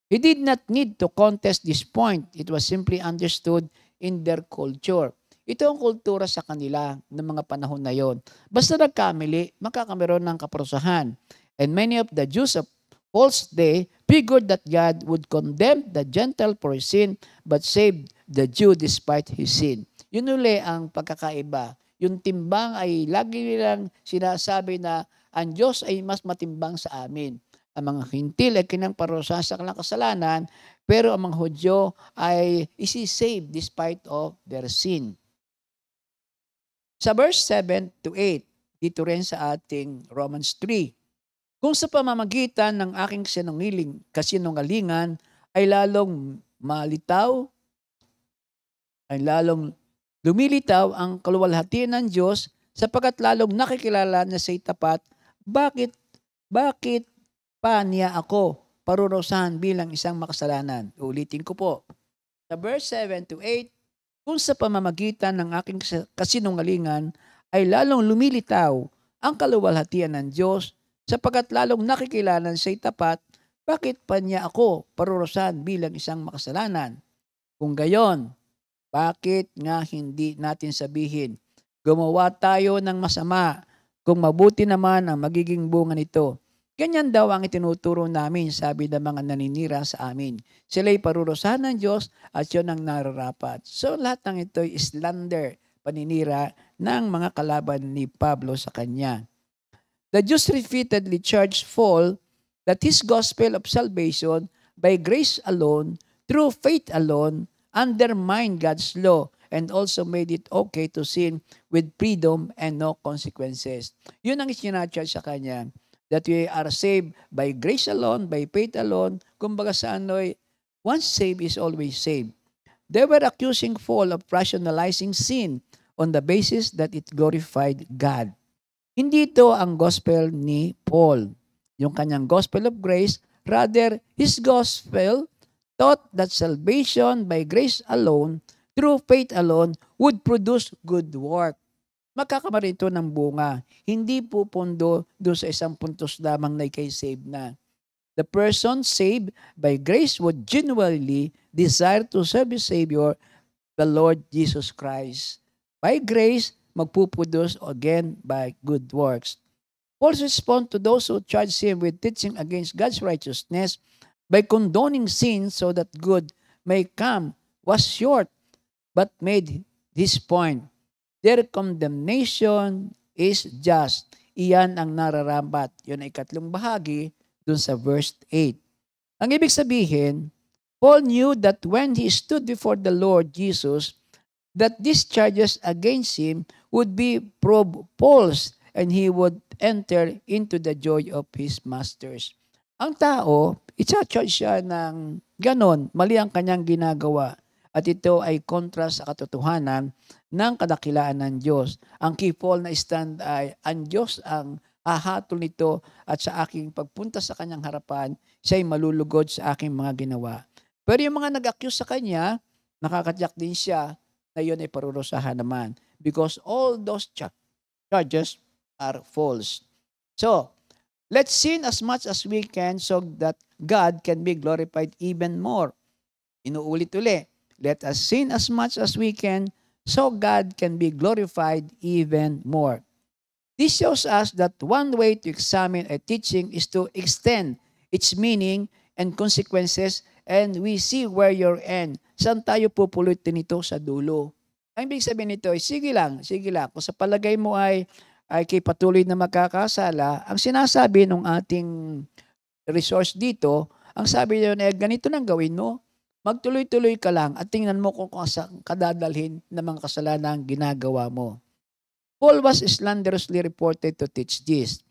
He did not need to contest this point. It was simply understood in their culture. Ito ang kultura sa kanila ng mga panahon na yon. Basta nagkamali, makakameron ng kaparusahan. And many of the Jews of Paul's day figured that God would condemn the Gentile for his sin but save the Jew despite his sin. Yun uli ang pagkakaiba. Yung timbang ay lagi nilang sinasabi na ang Diyos ay mas matimbang sa amin. Ang mga hintil ay kinaparusahan sa kanilang kasalanan, pero ang mga Hudyo ay isi-save despite of their sin. Sa verse 7 to 8, dito rin sa ating Romans 3, kung sa pamamagitan ng aking kasinungalingan ay lalong malitaw, ay lalong lumilitaw ang kaluwalhatian ng Diyos sapagkat lalong nakikilala na siya'y tapat, bakit pa niya ako parurusahan bilang isang makasalanan? Ulitin ko po. Sa verse 7 to 8, kung sa pamamagitan ng aking kasinungalingan ay lalong lumilitaw ang kaluwalhatian ng Diyos sapagkat lalong nakikilala na siya'y tapat, bakit pa niya ako parurusahan bilang isang makasalanan? Kung gayon, bakit nga hindi natin sabihin, gumawa tayo ng masama kung mabuti naman ang magiging bunga nito? Ganyan daw ang itinuturo namin, sabi ng mga naninira sa amin. Sila'y parurusahan ng Diyos at yun ang nararapat. So lahat ng ito ay slander, paninira ng mga kalaban ni Pablo sa kanya. The Jews repeatedly charged Paul that his gospel of salvation by grace alone, through faith alone, undermined God's law and also made it okay to sin with freedom and no consequences. Yun ang isinacharge sa kanya, that we are saved by grace alone, by faith alone. Kumbaga sa ano'y, once saved is always saved. They were accusing Paul of rationalizing sin on the basis that it glorified God. Hindi ito ang gospel ni Paul, yung kanyang gospel of grace. Rather, his gospel taught that salvation by grace alone, through faith alone, would produce good work. Magkakamari ito ng bunga. Hindi pupundo doon sa isang puntos lamang na ikay saved na. The person saved by grace would genuinely desire to serve his Savior, the Lord Jesus Christ. By grace, magpuproduce again by good works. Paul's response to those who charge him with teaching against God's righteousness by condoning sin so that good may come was short, but made his point. Their condemnation is just. Iyan ang nararapat. Yun ay ikatlong bahagi dun sa verse 8. Ang ibig sabihin, Paul knew that when he stood before the Lord Jesus, that these charges against him would be proved false and he would enter into the joy of his masters. Ang tao, i-charge siya ng ganon, mali ang kanyang ginagawa. At ito ay kontra sa katotohanan ng kadakilaan ng Diyos. Ang key Paul na stand ay, ang Diyos ang hahatol nito at sa aking pagpunta sa kanyang harapan, siya ay malulugod sa aking mga ginawa. Pero yung mga nag-accuse sa kanya, nakakatyak din siya na yun ay parurusahan naman because all those charges are false. So, let's sin as much as we can so that God can be glorified even more. Inuulit-uli. Let us sin as much as we can so God can be glorified even more. This shows us that one way to examine a teaching is to extend its meaning and consequences and we see where you're end. Saan tayo pupulutin ito sa dulo? Ang ibig sabihin nito ay, sige lang. Kung sa palagay mo ay kay patuloy na magkakasala, ang sinasabi ng ating resource dito, ang sabi niyo na ganito nang gawin mo, magtuloy-tuloy ka lang at tingnan mo kung saan kadadalhin ng mga kasalanang ginagawa mo. Paul was slanderously reported to teach this.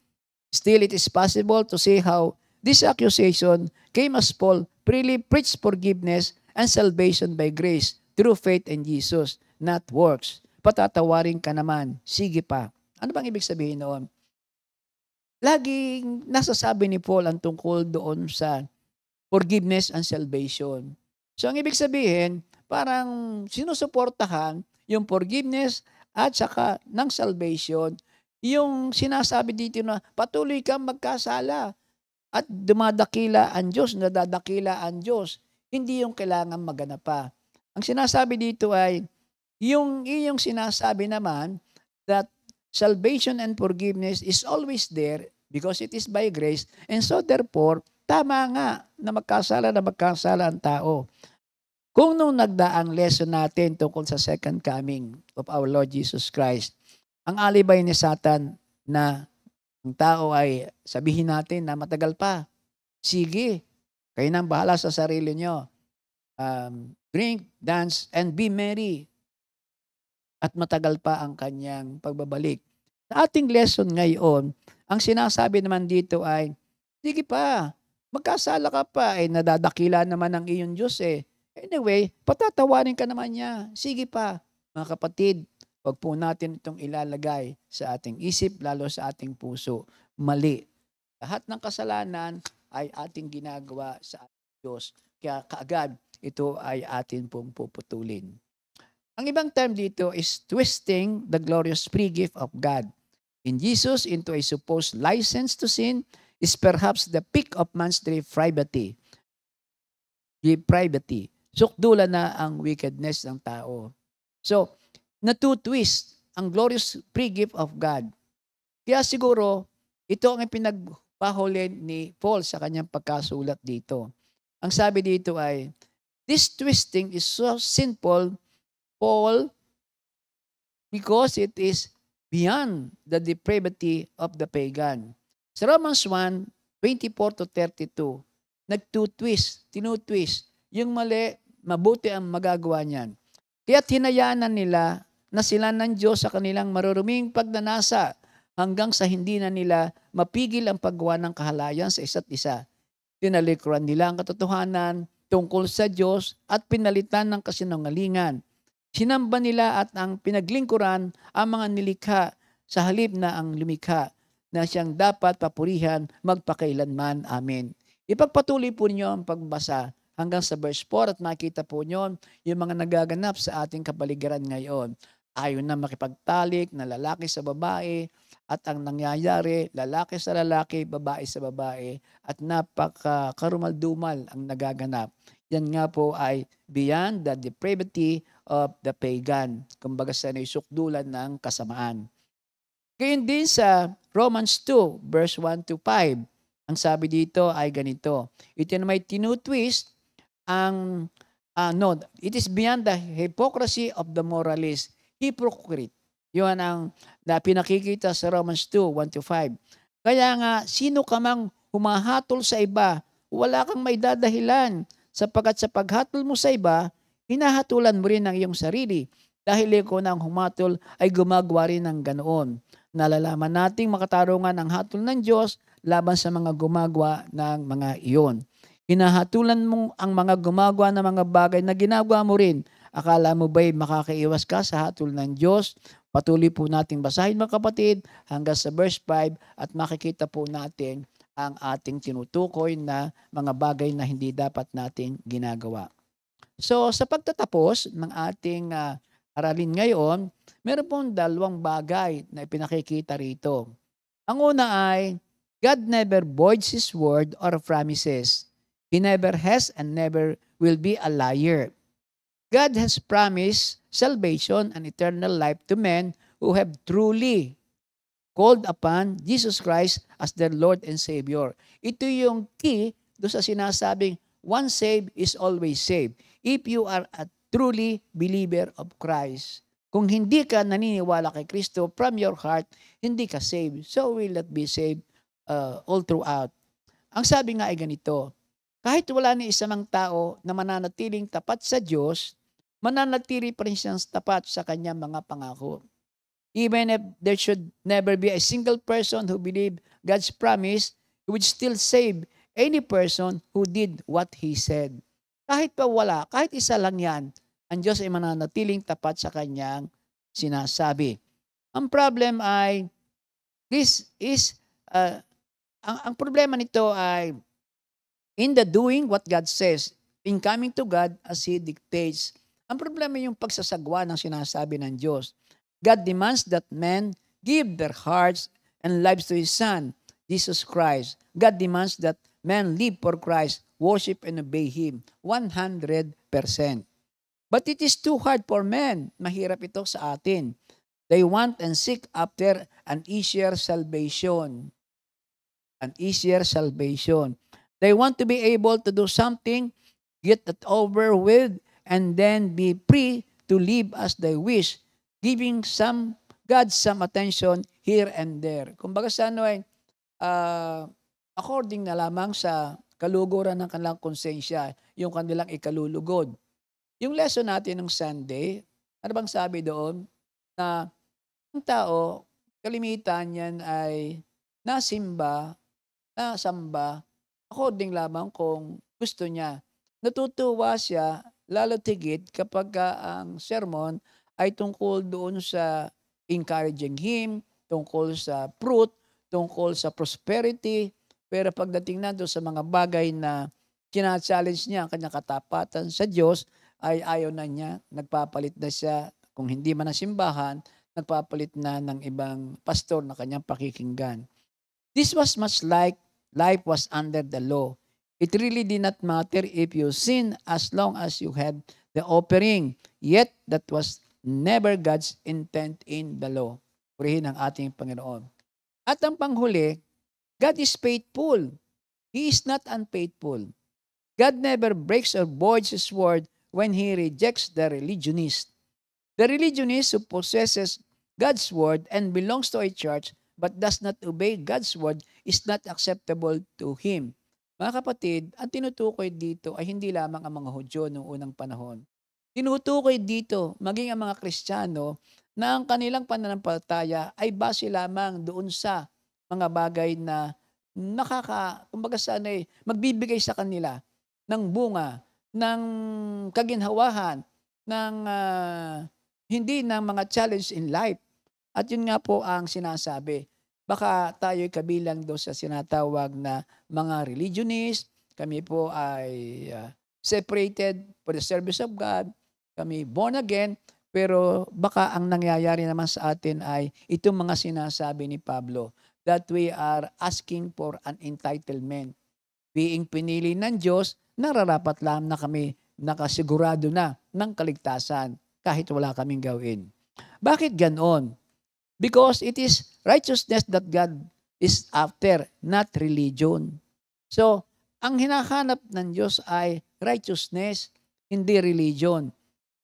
Still, it is possible to see how this accusation came as Paul freely preached forgiveness and salvation by grace through faith in Jesus, not works. Patatawarin ka naman, sige pa. Ano bang ibig sabihin noon? Laging nasasabi ni Paul ang tungkol doon sa forgiveness and salvation. So ang ibig sabihin, parang sinusuportahan yung forgiveness at saka ng salvation, yung sinasabi dito na patuloy kang magkasala at dumadakila ang Diyos, nadadakila ang Diyos, hindi yung kailangan maganap pa. Ang sinasabi dito ay, yung iyong sinasabi naman that salvation and forgiveness is always there because it is by grace and so therefore, tama nga na magkasala ang tao. Kung nung nagdaang lesson natin tungkol sa second coming of our Lord Jesus Christ, ang alibay ni Satan na Ang tao ay sabihin natin na matagal pa. Sige, kayo nang bahala sa sarili nyo. Drink, dance, and be merry. At matagal pa ang kanyang pagbabalik. Sa ating lesson ngayon, ang sinasabi naman dito ay, sige pa, magkasala ka pa, nadadakila naman ang iyong Diyos eh. Anyway, patatawarin ka naman niya. Sige pa, mga kapatid, huwag po natin itong ilalagay sa ating isip, lalo sa ating puso. Mali. Lahat ng kasalanan ay ating ginagawa sa ating Diyos. Kaya kaagad, ito ay atin pong puputulin. Ang ibang term dito is twisting the glorious free gift of God in Jesus into a supposed license to sin is perhaps the peak of man's depravity. Sukdulan na ang wickedness ng tao. So, natutwist ang glorious free gift of God. Kaya siguro, ito ang pinagpahuli ni Paul sa kanyang pagkasulat dito. Ang sabi dito ay, this twisting is so sinful, Paul, because it is beyond the depravity of the pagan. Sa Romans 1, 24-32, tinutwist. Yung mali, mabuti ang magagawa niyan. Kaya't hinayaan nila na sila ng Diyos sa kanilang maruruming pagnanasa hanggang sa hindi na nila mapigil ang paggawa ng kahalayan sa isa't isa. Tinalikuran nila ang katotohanan tungkol sa Diyos at pinalitan ng kasinungalingan. Sinamba nila at ang pinaglingkuran ang mga nilikha sa halip na ang lumikha na siyang dapat papurihan magpakailanman. Amen. Ipagpatuloy po niyo ang pagbasa hanggang sa verse 4 at makita po niyo yung mga nagaganap sa ating kapaligiran ngayon. Ayaw na makipagtalik na lalaki sa babae at ang nangyayari, lalaki sa lalaki, babae sa babae at napaka-karumal-dumal ang nagaganap. Yan nga po ay beyond the depravity of the pagan. Kumbaga sa sukdulan ng kasamaan. Gayun din sa Romans 2, verse 1-5. Ang sabi dito ay ganito. Ito na may tinutwist it is beyond the hypocrisy of the moralist. Hypocrite. Yun ang pinakikita sa Romans 2, 1-5. Kaya nga, sino ka mang humahatol sa iba, wala kang may dadahilan. Sapagkat sa paghatol mo sa iba, hinahatulan mo rin ang iyong sarili. Dahil ikaw nang humatol ay gumagawa rin ng ganoon. Nalalaman nating makatarungan ang hatol ng Diyos laban sa mga gumagawa ng mga iyon. Hinahatulan mo ang mga gumagawa ng mga bagay na ginagawa mo rin. Akala mo ba'y makakaiwas ka sa hatol ng Diyos? Patuloy po nating basahin mga kapatid hanggang sa verse 5 at makikita po natin ang ating tinutukoy na mga bagay na hindi dapat nating ginagawa. So sa pagtatapos ng ating aralin ngayon, meron pong dalawang bagay na ipinakikita rito. Ang una ay, God never voids His word or promises. He never has and never will be a liar. God has promised salvation and eternal life to men who have truly called upon Jesus Christ as their Lord and Savior. Ito yung key doon sa sinasabing, once saved is always saved. If you are a truly believer of Christ. Kung hindi ka naniniwala kay Kristo from your heart, hindi ka saved. So will not be saved all throughout. Ang sabi nga ay ganito, kahit wala ni isang tao na mananatiling tapat sa Diyos, mananatili pa rin siyang tapat sa kanyang mga pangako. Even if there should never be a single person who believed God's promise, He would still save any person who did what He said. Kahit pa wala, kahit isa lang yan, ang Diyos ay mananatiling tapat sa kanyang sinasabi. Ang problem ay, ang problema nito ay, in the doing what God says, in coming to God as He dictates. Ang problema yung pagsasagwa ng sinasabi ng Diyos. God demands that men give their hearts and lives to His Son, Jesus Christ. God demands that men live for Christ, worship and obey Him 100%. But it is too hard for men. Mahirap ito sa atin. They want and seek after an easier salvation. An easier salvation. They want to be able to do something, get it over with, and then be free to live as they wish, giving God some attention here and there. Kumbaga sa ano ay, according na lamang sa kaluguran ng kanilang konsensya, yung kanilang ikalulugod. Yung lesson natin ng Sunday, ano bang sabi doon? Na ang tao, kalimitan yan ay nasamba according lamang kung gusto niya. Natutuwa siya, lalo tigit kapag ang sermon ay tungkol doon sa encouraging him, tungkol sa fruit, tungkol sa prosperity. Pero pagdating na doon sa mga bagay na challenge niya ang kanyang katapatan sa Diyos, ay ayaw na niya, nagpapalit na siya, kung hindi man ng simbahan, nagpapalit na ng ibang pastor na kanyang pakikinggan. This was much like life was under the law. It really did not matter if you sin as long as you had the offering. Yet, that was never God's intent in the law. Purihin ang ating Panginoon. At ang panghuli, God is faithful. He is not unfaithful. God never breaks or voids His word when He rejects the religionist. The religionist who possesses God's word and belongs to a church but does not obey God's word is not acceptable to Him. Mga kapatid, ang tinutukoy dito ay hindi lamang ang mga Hudyo noong unang panahon. Tinutukoy dito, maging ang mga Kristiyano, na ang kanilang pananampalataya ay base lamang doon sa mga bagay na magbibigay sa kanila ng bunga, ng kaginhawahan, ng hindi ng mga challenge in life. At yun nga po ang sinasabi. Baka tayo'y kabilang doon sa sinatawag na mga religionist. Kami po ay separated for the service of God. Kami born again. Pero baka ang nangyayari naman sa atin ay itong mga sinasabi ni Pablo, that we are asking for an entitlement. Being pinili ng Diyos, nararapat lang na kami nakasigurado na ng kaligtasan kahit wala kaming gawin. Bakit ganon? Because it is righteousness that God is after, not religion. So, ang hinahanap ng Diyos ay righteousness, hindi religion.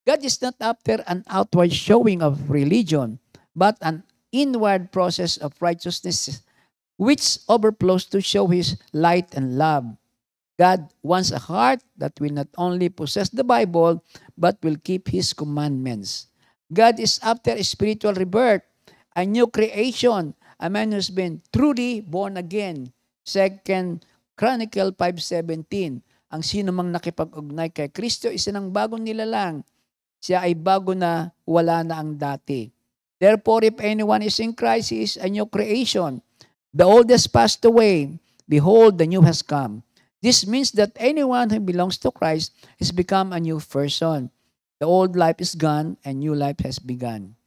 God is not after an outward showing of religion, but an inward process of righteousness which overflows to show His light and love. God wants a heart that will not only possess the Bible, but will keep His commandments. God is after a spiritual rebirth, a new creation, a man who's been truly born again. 2 Chronicle 5:17, ang sino mang nakipag-ugnay kay Kristo, isa ng bagong nilalang. Siya ay bago na, wala na ang dati. Therefore, if anyone is in Christ, he is a new creation. The old has passed away. Behold, the new has come. This means that anyone who belongs to Christ has become a new person. The old life is gone and new life has begun.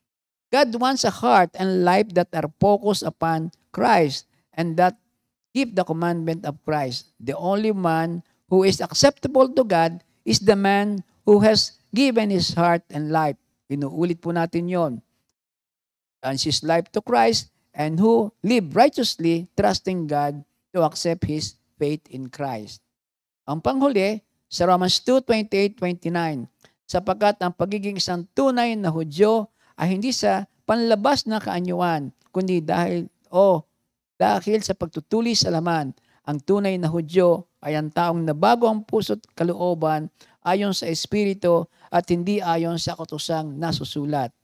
God wants a heart and life that are focused upon Christ and that keep the commandment of Christ. The only man who is acceptable to God is the man who has given his heart and life. Inuulit po natin yon. And his life to Christ and who live righteously, trusting God to accept his faith in Christ. Ang panghuli, sa Romans 2:28-29, sapagkat ang pagiging isang tunay na Hudyo ay hindi sa panlabas na kaanyuan, kundi dahil sa pagtutuli sa laman. Ang tunay na Hudyo ay ang taong nabago ang puso't kalooban ayon sa Espiritu at hindi ayon sa katusang nasusulat.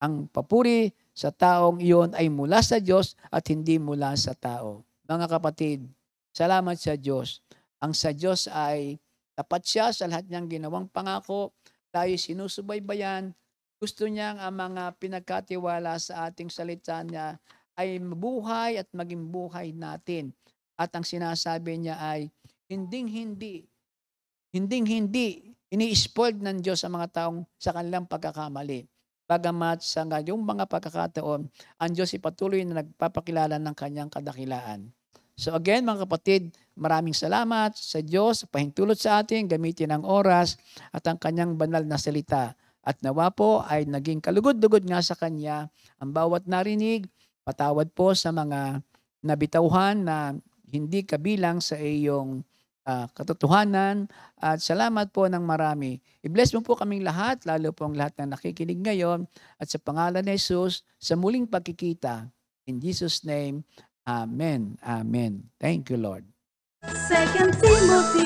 Ang papuri sa taong iyon ay mula sa Diyos at hindi mula sa tao. Mga kapatid, salamat sa Diyos. Ang sa Diyos ay tapat siya sa lahat niyang ginawang pangako. Tayo sinusubaybayan. Gusto niyang ang mga pinagkatiwala sa ating salita niya ay mabuhay at maging buhay natin. At ang sinasabi niya ay hindi ini-spoiled ng Diyos ang mga taong sa kanilang pagkakamali. Bagamat sa ngayong mga pagkakataon, ang Diyos ipatuloy na nagpapakilala ng kanyang kadakilaan. So again, mga kapatid, maraming salamat sa Diyos, pahintulot sa atin, gamitin ang oras at ang kanyang banal na salita. At nawa po ay naging kalugod-lugod nga sa Kanya ang bawat narinig. Patawad po sa mga nabitawhan na hindi kabilang sa iyong katotohanan. At salamat po ng marami. I-bless mo po kaming lahat, lalo po ang lahat na nakikinig ngayon. At sa pangalan ni Jesus, sa muling pagkikita. In Jesus' name, Amen. Amen. Thank you, Lord. 2 Timothy